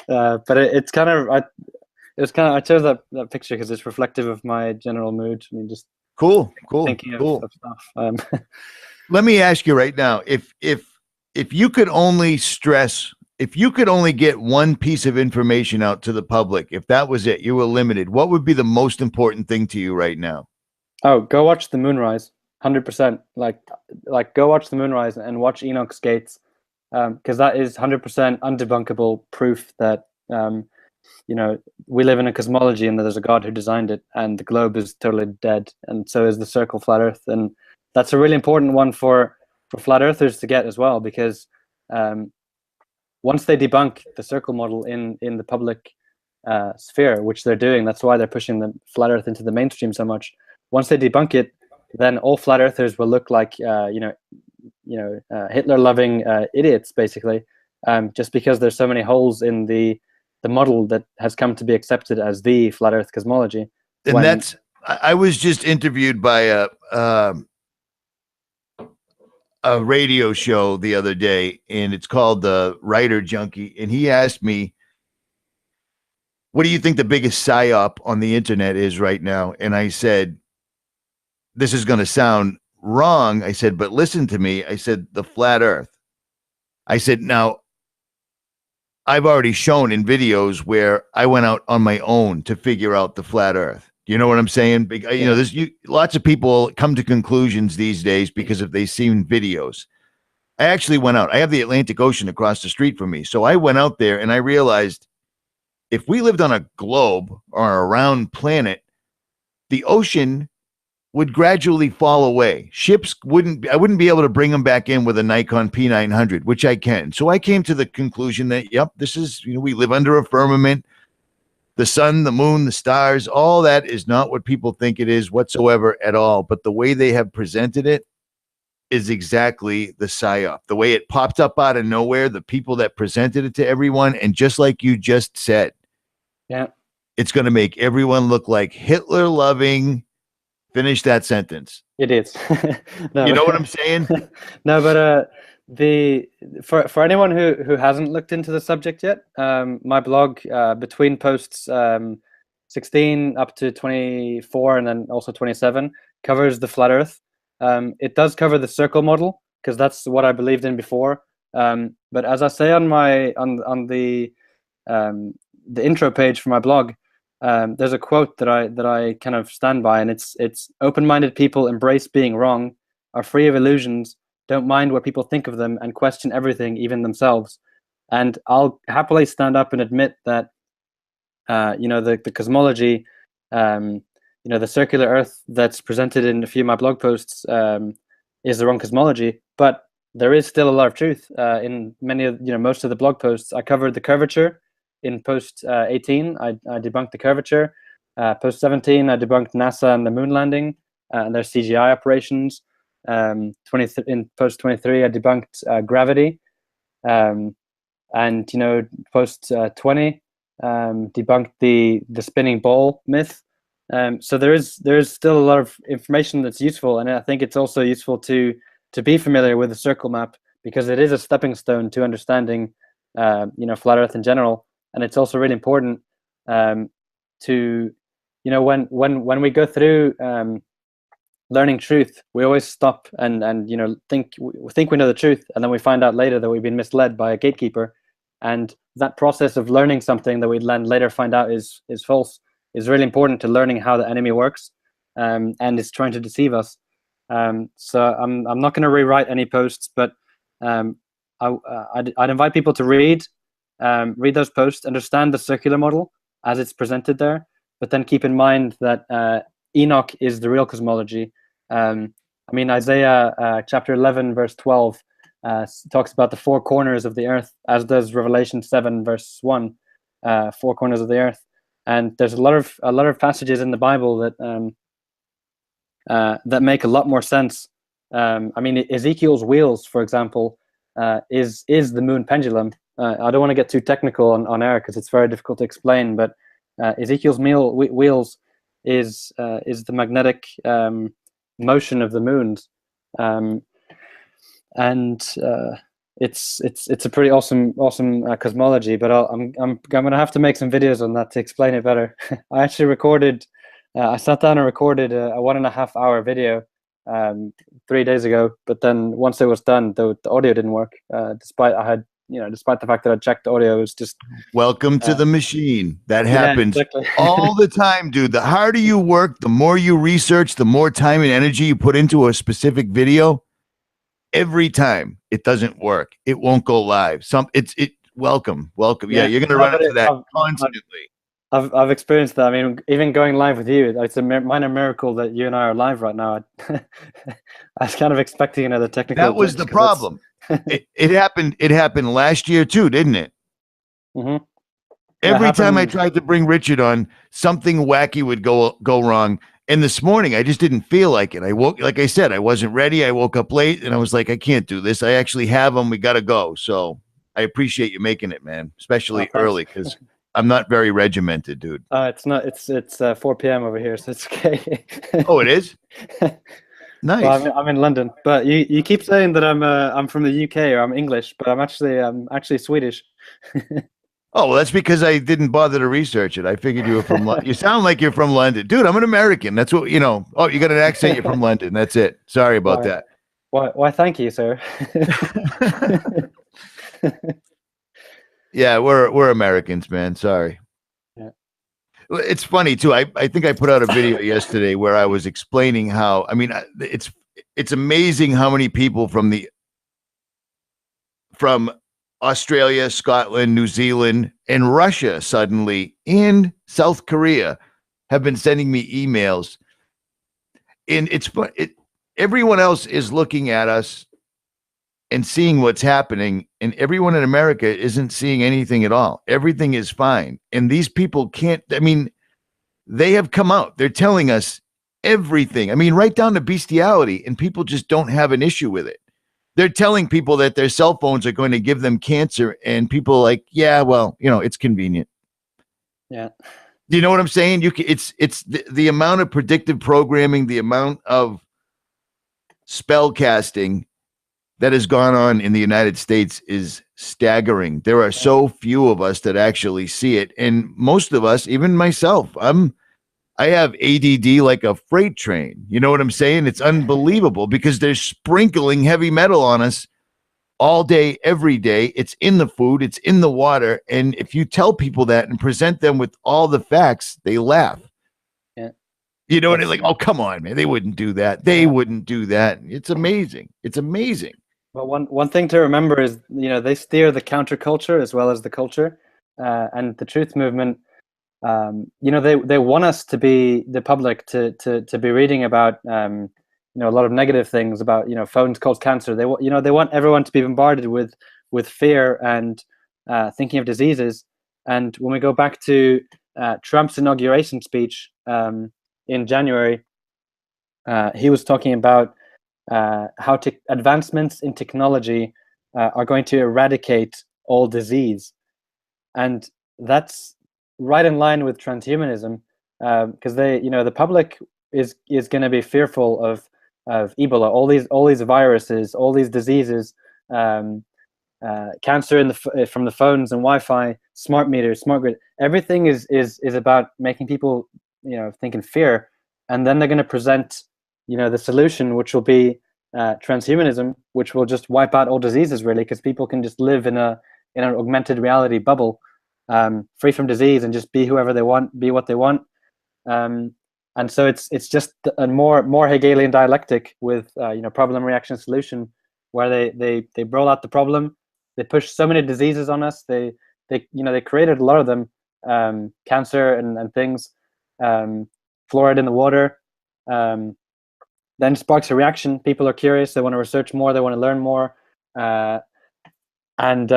it's kind of. I chose that picture because it's reflective of my general mood. I mean, just cool. Thinking of stuff. Let me ask you right now: if you could only if you could only get one piece of information out to the public, if that was it, you were limited, what would be the most important thing to you right now? Oh, go watch the moonrise, 100%. Like go watch the moonrise and watch Enoch's Gates, because that is 100% undebunkable proof that we live in a cosmology and that there's a God who designed it, and the globe is totally dead, and so is the circle flat Earth. And that's a really important one for flat earthers to get as well, because once they debunk the circle model in the public sphere, which they're doing, that's why they're pushing the flat Earth into the mainstream so much. Once they debunk it, then all flat earthers will look like Hitler-loving idiots, basically, just because there's so many holes in the model that has come to be accepted as the flat Earth cosmology. And I was just interviewed by a radio show the other day, and it's called the Writer Junkie, and he asked me, what do you think the biggest psyop on the internet is right now? And I said, this is going to sound wrong. I said, but listen to me. I said, the flat Earth. I said, now, I've already shown in videos where I went out on my own to figure out the flat Earth. You know what I'm saying? Lots of people come to conclusions these days because if they've seen videos. I actually went out. I have the Atlantic Ocean across the street from me. So I went out there and I realized if we lived on a globe or a round planet, the ocean would gradually fall away. Ships I wouldn't be able to bring them back in with a Nikon P900, which I can. So I came to the conclusion that, yep, this is, we live under a firmament. The sun, the moon, the stars, all that is not what people think it is whatsoever at all. But the way they have presented it is exactly the psyop. The way it popped up out of nowhere, the people that presented it to everyone, and just like you just said, yeah, it's going to make everyone look like Hitler-loving. Finish that sentence. It is. No, you know what I'm saying? No, but for anyone who hasn't looked into the subject yet, my blog between posts 16 up to 24 and then also 27 covers the flat Earth. It does cover the circle model because that's what I believed in before. But as I say on my on the intro page for my blog, there's a quote that I kind of stand by, and it's open-minded people embrace being wrong, are free of illusions, don't mind what people think of them, and question everything, even themselves. And I'll happily stand up and admit that the cosmology, the circular Earth that's presented in a few of my blog posts is the wrong cosmology, but there is still a lot of truth in many of most of the blog posts. I covered the curvature. In post 18, I debunked the curvature. Post 17, I debunked NASA and the moon landing and their CGI operations. In post 23, I debunked gravity. And post 20, debunked the spinning ball myth. So there is still a lot of information that's useful, and I think it's also useful to be familiar with the circle map, because it is a stepping stone to understanding flat Earth in general. And it's also really important to, when we go through learning truth, we always stop and think we know the truth, and then we find out later that we've been misled by a gatekeeper. And that process of learning something that we later find out is false is really important to learning how the enemy works and is trying to deceive us. So I'm not going to rewrite any posts, but I'd invite people to read those posts, understand the circular model as it's presented there, but then keep in mind that Enoch is the real cosmology. Isaiah chapter 11 verse 12 talks about the four corners of the earth, as does Revelation 7 verse 1, four corners of the earth. And there's a lot of passages in the Bible that that make a lot more sense. Ezekiel's wheels, for example, is the moon pendulum. I don't want to get too technical on air because it's very difficult to explain, but Ezekiel's wheels is the magnetic motion of the moons, and it's a pretty awesome cosmology. But I'm gonna have to make some videos on that to explain it better. I actually recorded. I sat down and recorded a 1.5 hour video 3 days ago, but then once it was done, the audio didn't work. Despite the fact that I checked the audio, it was just welcome to the machine. That happens all the time, dude. The harder you work, the more you research, the more time and energy you put into a specific video. Every time it doesn't work, it won't go live. Welcome. Yeah, you're gonna run into that constantly. I've experienced that. I mean, even going live with you, it's a minor miracle that you and I are live right now. I was kind of expecting another technical. That was the problem. It happened last year too, didn't it? Mm-hmm. Every time I tried to bring Richard on, something wacky would go wrong. And this morning, I just didn't feel like it. Like I said, I wasn't ready. I woke up late, and I was like, I can't do this. I actually have them. We got to go. So I appreciate you making it, man, especially early, because I'm not very regimented, dude. It's not. It's 4 p.m. over here, so it's okay. Oh, it is? Nice. Well, I'm in London, but you keep saying that I'm from the UK or I'm English, but I'm actually Swedish. Oh, well, that's because I didn't bother to research it. I figured you were from London. You sound like you're from London. Dude, I'm an American. That's what, Oh, you got an accent. You're from London. That's it. Sorry about that. Why, thank you, sir. Yeah, we're Americans, man. Sorry. Yeah. It's funny, too. I think I put out a video yesterday where I was explaining how, it's amazing how many people from Australia, Scotland, New Zealand, and Russia suddenly, and South Korea have been sending me emails. and everyone else is looking at us and seeing what's happening, and everyone in America isn't seeing anything at all. Everything is fine. And these people can't, I mean, they have come out. They're telling us everything. I mean, right down to bestiality, and people just don't have an issue with it. They're telling people that their cell phones are going to give them cancer, and people are like, yeah, well, you know, it's convenient. Yeah. Do you know what I'm saying? It's the amount of predictive programming, the amount of spell casting that has gone on in the United States is staggering. There are so few of us that actually see it, and most of us, even myself, I have ADD like a freight train. You know what I'm saying? It's unbelievable because they're sprinkling heavy metal on us all day, every day. It's in the food, it's in the water. And if you tell people that and present them with all the facts, they laugh. Yeah. You know what I mean? Like, oh, come on, man. They wouldn't do that. They wouldn't do that. It's amazing. It's amazing. Well, one thing to remember is, you know, they steer the counterculture as well as the culture. And the truth movement, you know, they want us to be, the public, to be reading about you know, a lot of negative things about, you know, phones cause cancer. They want, you know, they want everyone to be bombarded with fear and thinking of diseases. And when we go back to Trump's inauguration speech in January, he was talking about how advancements in technology are going to eradicate all disease, and that's right in line with transhumanism, because they, you know, the public is going to be fearful of Ebola, all these viruses, all these diseases, cancer in from the phones and Wi-Fi, smart meters, smart grid. Everything is about making people, you know, think in fear, and then they're going to present, you know, the solution, which will be transhumanism, which will just wipe out all diseases, really, because people can just live in an augmented reality bubble, free from disease, and just be whoever they want, be what they want. And so it's just a more Hegelian dialectic with you know, problem, reaction, solution, where they roll out the problem, they push so many diseases on us, they you know, they created a lot of them, cancer and things, fluoride in the water. Then sparks a reaction. People are curious. They want to research more. They want to learn more, and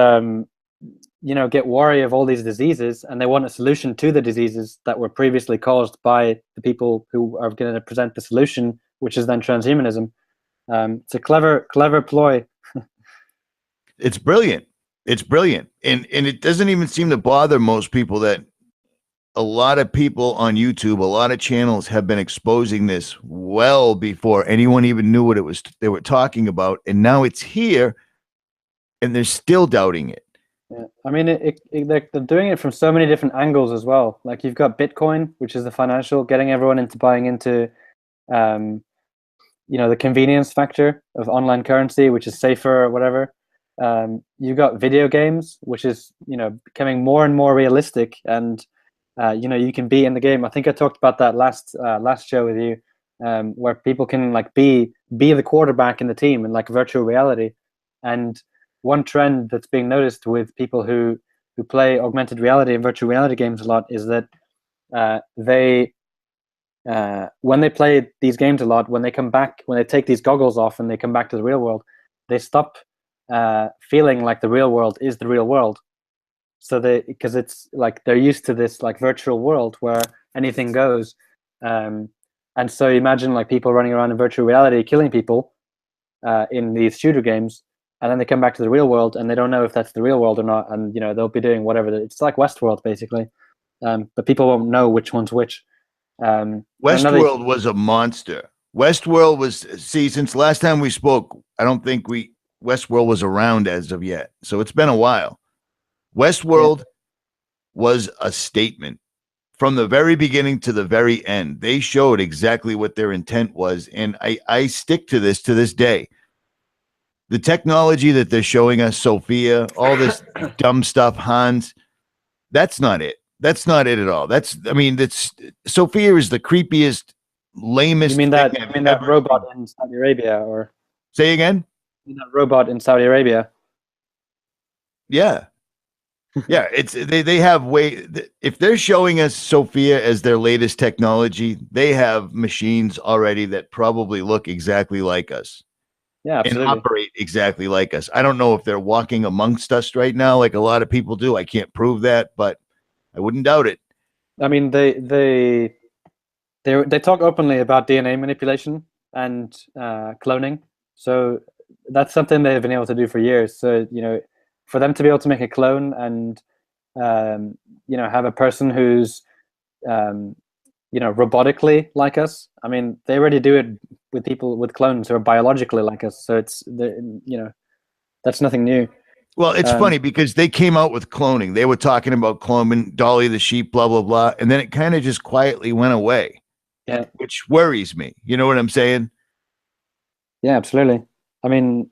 you know, get worry of all these diseases, and they want a solution to the diseases that were previously caused by the people who are going to present the solution, which is then transhumanism. It's a clever ploy. It's brilliant. It's brilliant, and it doesn't even seem to bother most people that a lot of people on YouTube, a lot of channels have been exposing this well before anyone even knew what it was they were talking about, and now it's here, and they're still doubting it. Yeah. I mean, they're doing it from so many different angles as well. Like, you've got Bitcoin, which is the financial, getting everyone into buying into, you know, the convenience factor of online currency, which is safer or whatever. You've got video games, which is, you know, becoming more and more realistic, and you know, you can be in the game. I think I talked about that last show with you, where people can, like, be the quarterback in the team in, like, virtual reality. And one trend that's being noticed with people who play augmented reality and virtual reality games a lot is that they when they play these games a lot, when they come back, when they take these goggles off and they come back to the real world, they stop feeling like the real world is the real world. So because it's like they're used to this, like, virtual world where anything goes, and so imagine, like, people running around in virtual reality killing people in these shooter games, and then they come back to the real world and they don't know if that's the real world or not, and, you know, they'll be doing whatever. It's like Westworld, basically, but people won't know which one's which. Westworld was a monster. Westworld was, see, since last time we spoke, I don't think Westworld was around as of yet, so it's been a while. Westworld was a statement from the very beginning to the very end. They showed exactly what their intent was, and I stick to this day. The technology that they're showing us, Sophia, all this dumb stuff, Hans, that's not it. That's not it at all. I mean, Sophia is the creepiest, lamest. You mean that robot in Saudi Arabia, or say again? You mean that robot in Saudi Arabia? Yeah. Yeah, it's they have way. If they're showing us Sophia as their latest technology, they have machines already that probably look exactly like us Yeah, and absolutely. operate exactly like us. I don't know if they're walking amongst us right now, like a lot of people do. I can't prove that, but I wouldn't doubt it. I mean, they talk openly about DNA manipulation and cloning. So that's something they've been able to do for years. So, you know, for them to be able to make a clone and you know, have a person who's you know, robotically like us. I mean, they already do it with people with clones who are biologically like us. So it's you know, that's nothing new. Well, it's funny because they came out with cloning. They were talking about cloning Dolly the sheep, blah blah blah, and then it kind of just quietly went away. Yeah, Which worries me. You know what I'm saying? yeah, absolutely. I mean,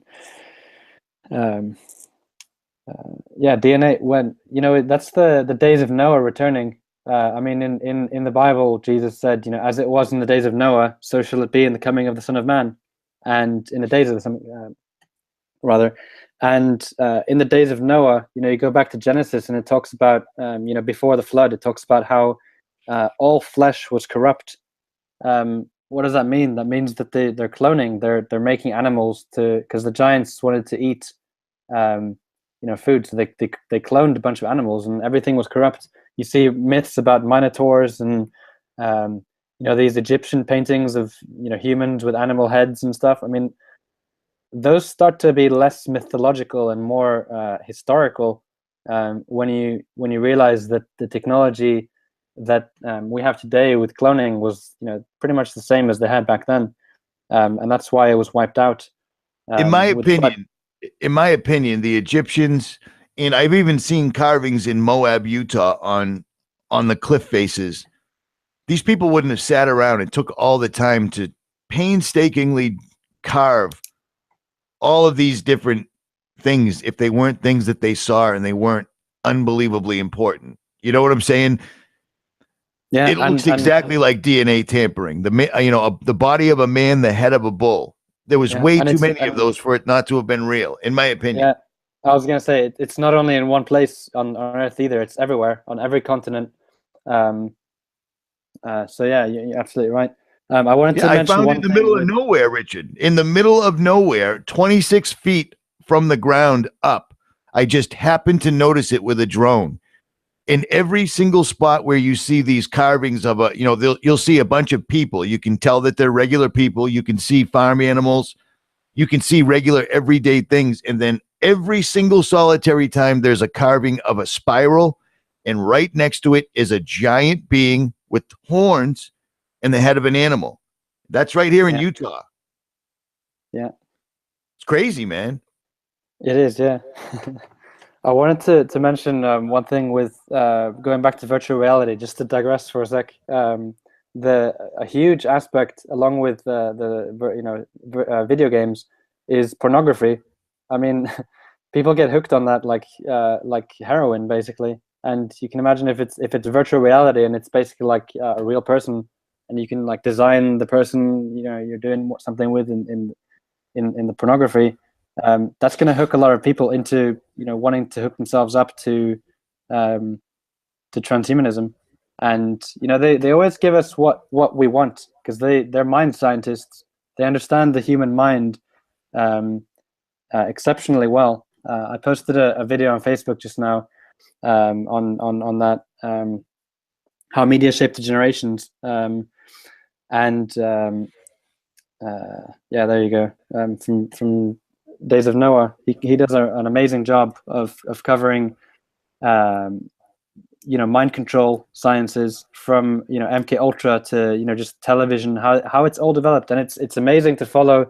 yeah, DNA. When you know that's the days of Noah returning. I mean, in the Bible, Jesus said, you know, as it was in the days of Noah, so shall it be in the coming of the Son of Man, and in the days of the Son, rather, and in the days of Noah, you know, you go back to Genesis and it talks about, you know, before the flood, it talks about how all flesh was corrupt. What does that mean? That means that they're cloning. They're making animals to because the giants wanted to eat. You know, food. So they cloned a bunch of animals, and everything was corrupt. You see myths about minotaurs and you know, these Egyptian paintings of, you know, humans with animal heads and stuff. I mean, those start to be less mythological and more historical when you realize that the technology that we have today with cloning was, you know, pretty much the same as they had back then, and that's why it was wiped out. In my With flood. opinion, the Egyptians, and I've even seen carvings in Moab, Utah, on the cliff faces. These people wouldn't have sat around and took all the time to painstakingly carve all of these different things if they weren't things that they saw and they weren't unbelievably important. You know what I'm saying? Yeah, It looks and exactly like DNA tampering. The body of a man, the head of a bull. There was yeah, way and too it's many of those for it not to have been real, in my opinion. yeah. I was gonna say it's not only in one place on Earth either. It's everywhere on every continent. Um, so yeah, you're absolutely right. I wanted Yeah, to I mention found it one in the thing middle of with nowhere, Richard. In the middle of nowhere, 26 feet from the ground up. I just happened to notice it with a drone. In every single spot where you see these carvings of you'll see a bunch of people. You can tell that they're regular people. You can see farm animals. You can see regular everyday things. And then every single solitary time, there's a carving of a spiral. And right next to it is a giant being with horns and the head of an animal. That's right here in yeah, Utah. yeah, It's crazy, man. it is, yeah. I wanted to mention one thing with going back to virtual reality, just to digress for a sec. The a huge aspect, along with you know, video games, is pornography. I mean, people get hooked on that like heroin, basically. And you can imagine if it's virtual reality and it's basically like a real person, and you can like design the person, you know, you're doing something with in the pornography. That's going to hook a lot of people into, you know, wanting to hook themselves up um, to transhumanism. And you know, they always give us what we want because they're mind scientists. They understand the human mind exceptionally well. I posted a video on Facebook just now on that, how media shape the generations, and yeah, there you go. From Days of Noah, he does an amazing job of covering you know, mind control sciences from, you know, MK Ultra to, you know, just television, how it's all developed, and it's amazing to follow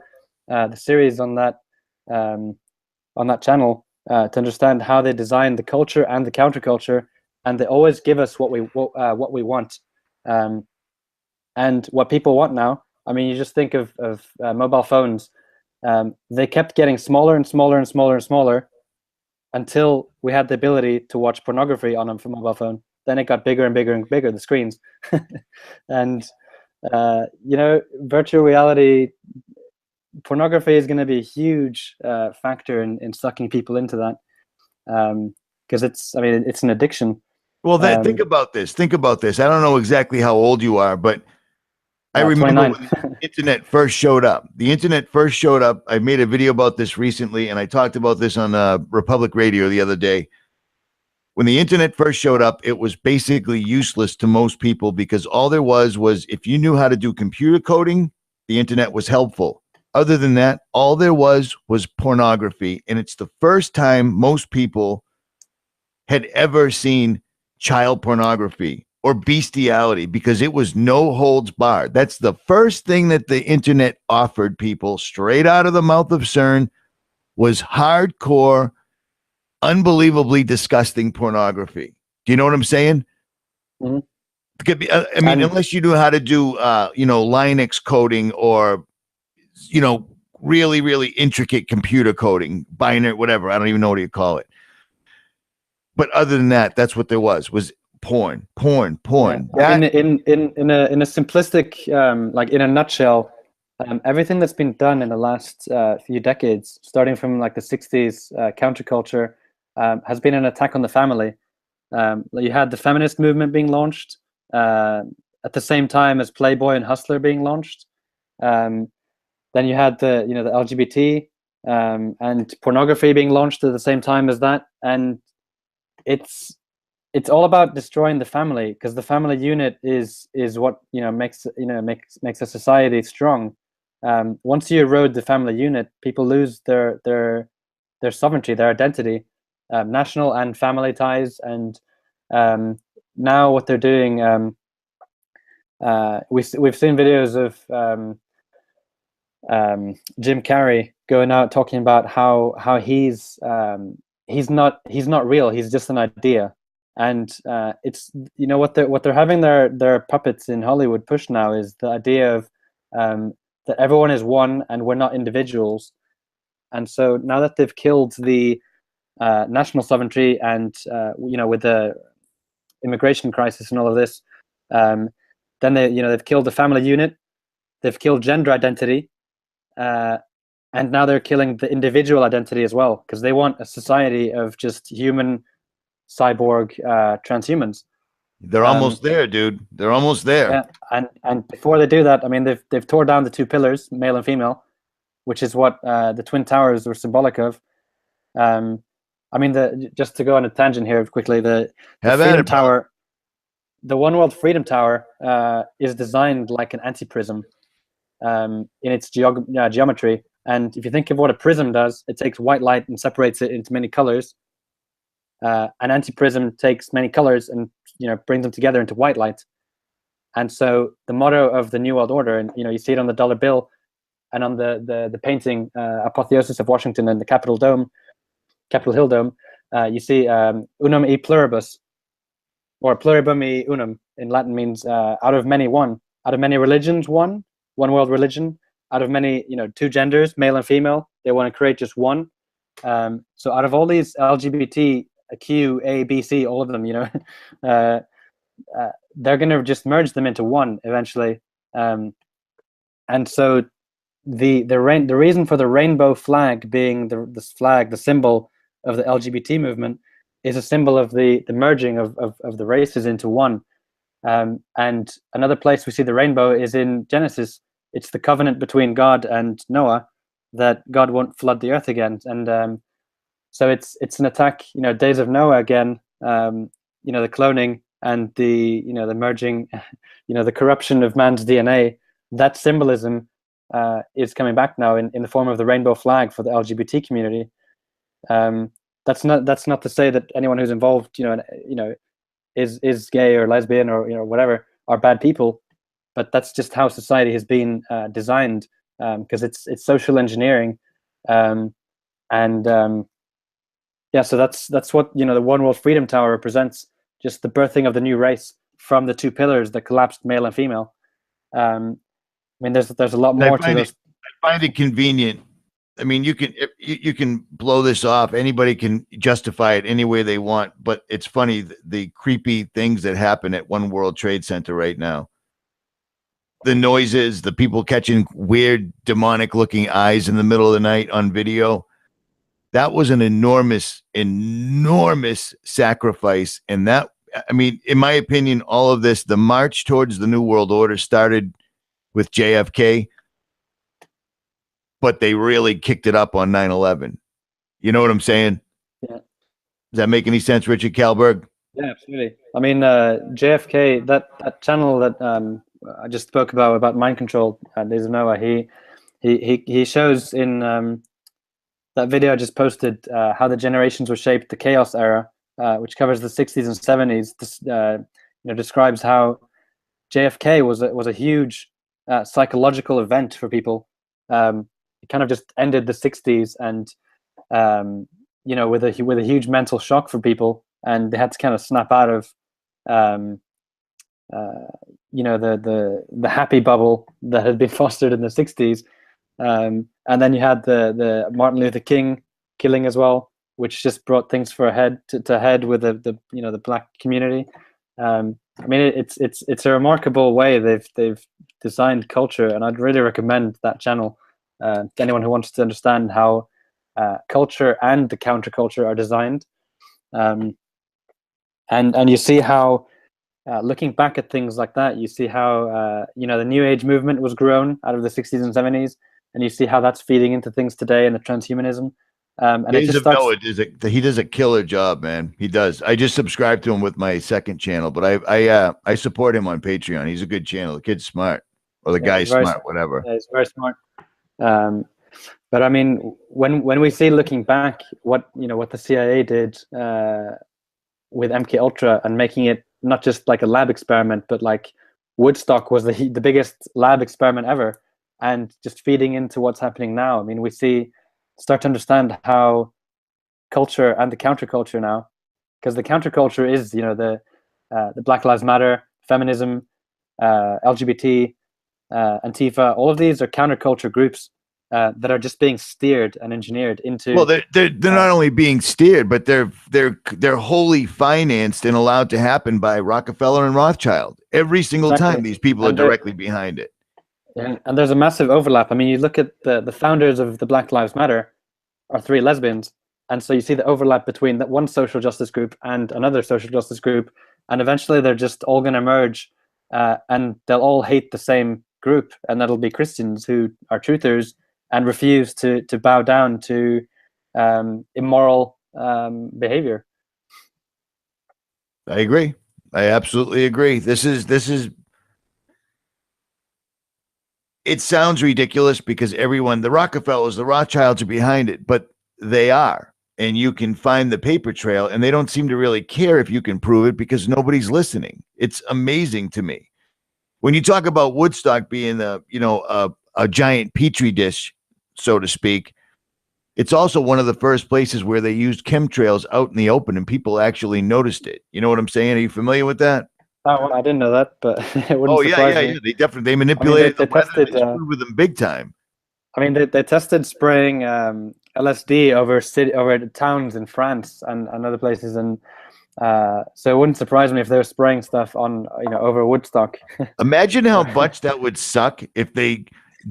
the series um, on that channel to understand how they design the culture and the counterculture, and they always give us what we want, and what people want now. I mean, you just think of mobile phones. They kept getting smaller and smaller and smaller and smaller until we had the ability to watch pornography on a mobile phone. Then it got bigger and bigger and bigger, the screens. And you know, virtual reality, pornography is going to be a huge factor in sucking people into that. because it's an addiction. Well, think about this. Think about this. I don't know exactly how old you are, but I remember when the internet first showed up. The internet first showed up. I made a video about this recently, and I talked about this on Republic Radio the other day. When the internet first showed up, it was basically useless to most people because all there was if you knew how to do computer coding, the internet was helpful. Other than that, all there was pornography. And it's the first time most people had ever seen child pornography or bestiality because it was no holds barred. That's the first thing that the internet offered people straight out of the mouth of CERN was hardcore, unbelievably disgusting pornography. Do you know what I'm saying? Mm-hmm. I mean, unless you knew how to do, Linux coding or, really, really intricate computer coding, binary, whatever. I don't even know what you call it. But other than that, that's what there was porn. Yeah. In a simplistic, like in a nutshell, everything that's been done in the last few decades, starting from like the 60s, counterculture, has been an attack on the family. You had the feminist movement being launched at the same time as Playboy and Hustler being launched. Then you had the LGBT and pornography being launched at the same time as that, and it's all about destroying the family, because the family unit is what makes a society strong. Once you erode the family unit, people lose their sovereignty, their identity, national and family ties. And now what they're doing, we've seen videos of Jim Carrey going out talking about how he's not real, he's just an idea. And it's what they're having their puppets in Hollywood push now is the idea of that everyone is one and we're not individuals. And so now that they've killed the national sovereignty and with the immigration crisis and all of this, then they've killed the family unit, they've killed gender identity, and now they're killing the individual identity as well, because they want a society of just human cyborg transhumans. They're almost there, dude. They're almost there. Yeah, and before they do that, I mean, they've tore down the two pillars, male and female, which is what the Twin Towers were symbolic of. I mean, just to go on a tangent here quickly, the Freedom Tower, the One World Freedom Tower, is designed like an antiprism in its geometry. And if you think of what a prism does, it takes white light and separates it into many colors. An antiprism takes many colors and brings them together into white light. And so the motto of the New World Order, and you see it on the dollar bill and on the painting Apotheosis of Washington and the Capitol Hill Dome, you see unum e pluribus, or pluribum e unum in Latin means out of many one, out of many religions one world religion, out of many two genders, male and female, they want to create just one. So out of all these LGBT, Q, A, B, C, all of them, they're going to just merge them into one eventually. And so the reason for the rainbow flag being this flag, the symbol of the LGBT movement, is a symbol of the merging of the races into one. And another place we see the rainbow is in Genesis. It's the covenant between God and Noah that God won't flood the earth again. And so it's an attack, days of Noah again, the cloning and the merging, the corruption of man's DNA. That symbolism is coming back now in the form of the rainbow flag for the LGBT community. That's not to say that anyone who's involved, is gay or lesbian or whatever are bad people, but that's just how society has been designed, because it's social engineering, yeah. So that's what the One World Freedom Tower represents, just the birthing of the new race from the two pillars that collapsed, male and female. I mean, there's a lot more to this. I find it convenient. I mean, you can blow this off. Anybody can justify it any way they want, but it's funny, the creepy things that happen at One World Trade Center right now. The noises, the people catching weird demonic looking eyes in the middle of the night on video. that was an enormous sacrifice. And that, I mean, in my opinion, all of this, the march towards the New World Order started with JFK, but they really kicked it up on 9/11. You know what I'm saying? Yeah. Does that make any sense, Richard Kallberg? Yeah, absolutely. I mean, JFK, that channel that I just spoke about mind control, Days of Noah, he shows in that video I just posted how the generations were shaped, the chaos era, which covers the 60s and 70s. This describes how JFK was a huge psychological event for people. It kind of just ended the 60s, and with a huge mental shock for people, and they had to kind of snap out of the happy bubble that had been fostered in the 60s. And then you had the Martin Luther King killing as well, which just brought things to head with the black community. I mean, it's a remarkable way they've designed culture, and I'd really recommend that channel to anyone who wants to understand how culture and the counterculture are designed. And you see how, looking back at things like that, you see how the New Age movement was grown out of the 60s and 70s, and you see how that's feeding into things today and the transhumanism. And it just starts. He does a killer job, man. He does. I just subscribed to him with my second channel, but I support him on Patreon. He's a good channel. The kid's smart, or the guy's smart, whatever. Yeah, he's very smart. But I mean, when we see, looking back, what the CIA did with MK Ultra and making it not just like a lab experiment, but like Woodstock was the biggest lab experiment ever, and just feeding into what's happening now. I mean, we start to understand how culture and the counterculture now, because the counterculture is the Black Lives Matter, feminism, LGBT, Antifa. All of these are counterculture groups that are just being steered and engineered into. Well, they're not only being steered, but they're wholly financed and allowed to happen by Rockefeller and Rothschild. Every single time, these people are directly behind it. And there's a massive overlap. I mean, you look at the founders of the Black Lives Matter are 3 lesbians, and so you see the overlap between that one social justice group and another social justice group, and eventually they're just all going to merge, and they'll all hate the same group, and that'll be Christians who are truthers and refuse to bow down to immoral behavior. I agree. I absolutely agree. This is. It sounds ridiculous because the Rockefellers, the Rothschilds are behind it, but they are. And you can find the paper trail, and they don't seem to really care if you can prove it because nobody's listening. It's amazing to me. When you talk about Woodstock being a giant petri dish, so to speak, it's also one of the first places where they used chemtrails out in the open and people actually noticed it. You know what I'm saying? Are you familiar with that? Oh, well, I didn't know that, but it wouldn't surprise me. Yeah. They manipulated the weather. They screwed with them big time. I mean, they tested spraying LSD over towns in France and other places, and so it wouldn't surprise me if they were spraying stuff on over Woodstock. Imagine how much that would suck if they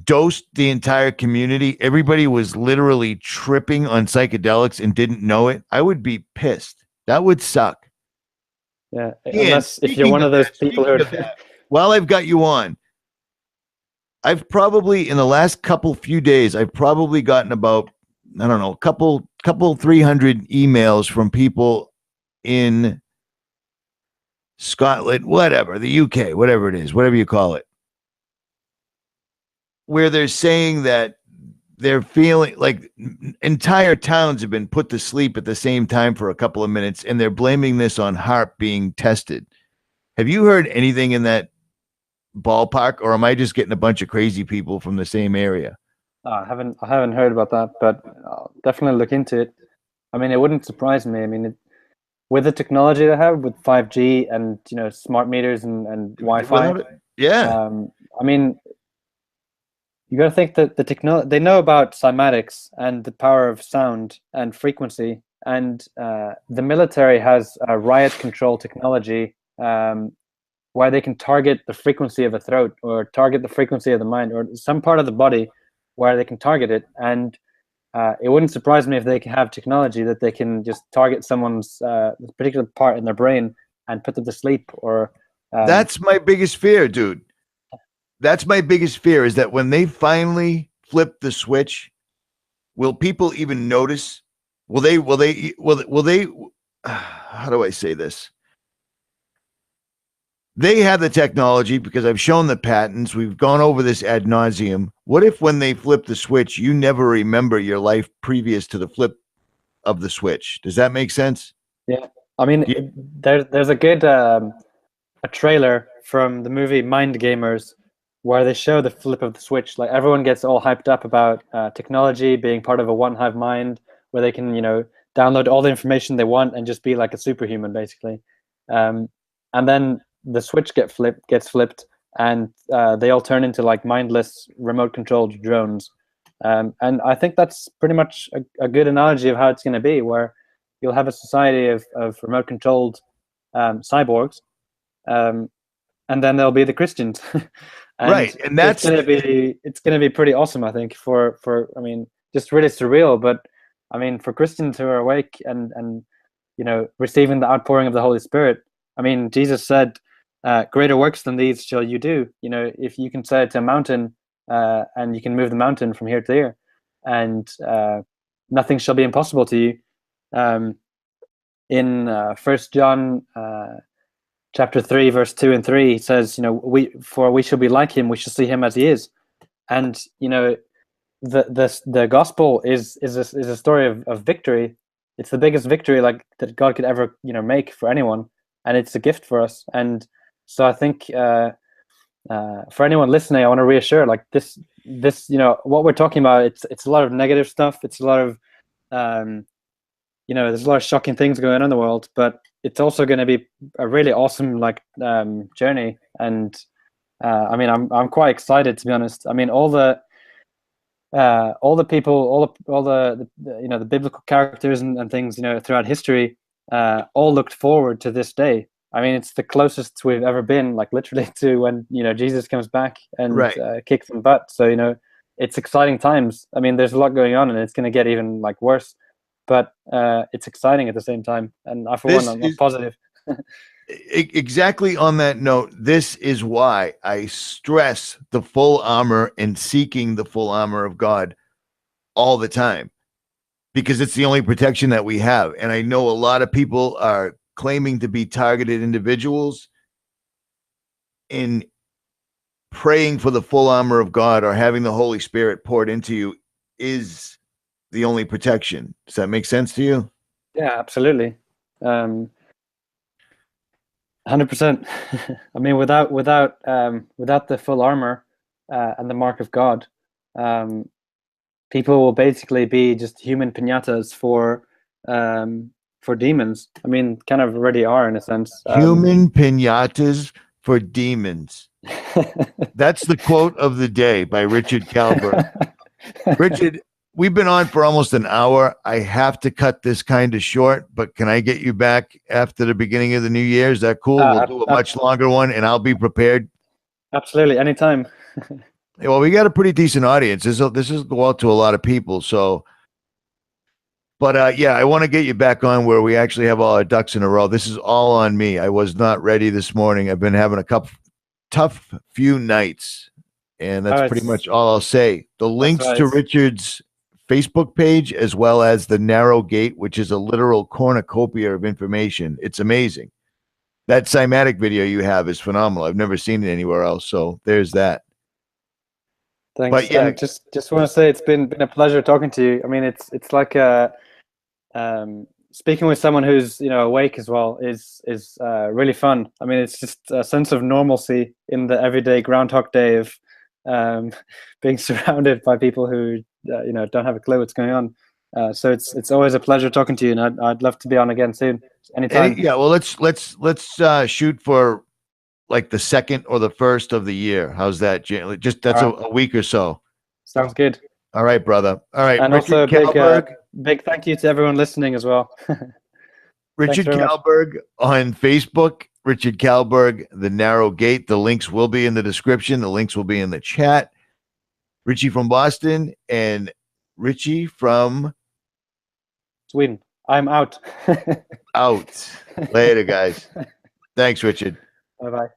dosed the entire community. Everybody was literally tripping on psychedelics and didn't know it. I would be pissed. That would suck. Yeah, unless if you're one of those people who are. While I've got you on, I've probably in the last few days, I've probably gotten about, I don't know, couple 300 emails from people in Scotland, whatever, the UK, whatever it is, whatever you call it, where they're saying that they're feeling like entire towns have been put to sleep at the same time for a couple of minutes, and they're blaming this on HAARP being tested. Have you heard anything in that ballpark, or am I just getting a bunch of crazy people from the same area? I haven't heard about that, but I'll definitely look into it. I mean, it wouldn't surprise me. I mean, with the technology they have with 5G and smart meters and Wi-Fi, I mean, you got to think that the technology, they know about cymatics and the power of sound and frequency, and the military has a riot control technology where they can target the frequency of a throat or target the frequency of the mind or some part of the body where they can target it. And it wouldn't surprise me if they can have technology that they can just target someone's particular part in their brain and put them to sleep. Or that's my biggest fear, dude. That's my biggest fear, is that when they finally flip the switch, will people even notice? Will they how do I say this? They have the technology because I've shown the patents. We've gone over this ad nauseum. What if when they flip the switch, you never remember your life previous to the flip of the switch? Does that make sense? Yeah, I mean, there's a good a trailer from the movie Mind Gamers where they show the flip of the switch. Like everyone gets all hyped up about technology being part of a one hive mind where they can, download all the information they want and just be like a superhuman, basically. And then the switch gets flipped, and they all turn into like mindless, remote-controlled drones. And I think that's pretty much a good analogy of how it's going to be, where you'll have a society of remote-controlled cyborgs, and then there'll be the Christians. And right, and that's it's gonna be pretty awesome, I think. For I mean, just really surreal, but I mean, for Christians who are awake and receiving the outpouring of the Holy Spirit. I mean, Jesus said, "Greater works than these shall you do." If you can say it to a mountain, and you can move the mountain from here to here, and nothing shall be impossible to you. In 1 John chapter 3, verse 2 and 3, it says, we shall be like him, we shall see him as he is. And the gospel is a story of victory. It's the biggest victory like that God could ever make for anyone, and it's a gift for us. And so I think for anyone listening, I want to reassure, like this what we're talking about, it's a lot of negative stuff. It's a lot of there's a lot of shocking things going on in the world, but it's also going to be a really awesome journey. And I mean, I'm quite excited, to be honest. I mean, all the people, all the biblical characters and things, throughout history, all looked forward to this day. I mean, it's the closest we've ever been, like literally, to when Jesus comes back and kicks some butt. So it's exciting times. I mean, there's a lot going on, and it's going to get even worse. But it's exciting at the same time, and I'm positive. Exactly on that note, this is why I stress the full armor and seeking the full armor of God all the time, because it's the only protection that we have. And I know a lot of people are claiming to be targeted individuals in praying for the full armor of God or having the Holy Spirit poured into you is the only protection. Does that make sense to you? Yeah, absolutely. 100%. I mean, without the full armor and the mark of God, people will basically be just human piñatas for demons. I mean, kind of already are, in a sense. Human piñatas for demons. That's the quote of the day by Richard Kallberg. Richard, we've been on for almost an hour. I have to cut this kind of short, but can I get you back after the beginning of the new year? Is that cool? We'll do a much longer one, and I'll be prepared. Absolutely, anytime. Well, we got a pretty decent audience. This is go out to a lot of people. So, but yeah, I want to get you back on where we actually have all our ducks in a row. This is all on me. I was not ready this morning. I've been having a tough few nights, and that's pretty much all I'll say. The links to Richard's Facebook page, as well as the Narrow Gate, which is a literal cornucopia of information. It's amazing. That cymatic video you have is phenomenal. I've never seen it anywhere else. So there's that. Thanks. But yeah, just want to say it's been a pleasure talking to you. I mean, it's like speaking with someone who's awake as well is really fun. I mean, it's just a sense of normalcy in the everyday Groundhog Day of being surrounded by people who don't have a clue what's going on. So it's always a pleasure talking to you, and I'd love to be on again soon, anytime. Yeah, well, let's shoot for like the 2nd or the 1st of the year. How's that? Just that's a week or so. Sounds good. All right, brother. All right, and Richard also big thank you to everyone listening as well. Richard Kallberg on Facebook. Richard Kallberg, The Narrow Gate. The links will be in the description. The links will be in the chat. Richie from Boston, and Richie from Sweden. I'm out. out. Later, guys. Thanks, Richard. Bye bye.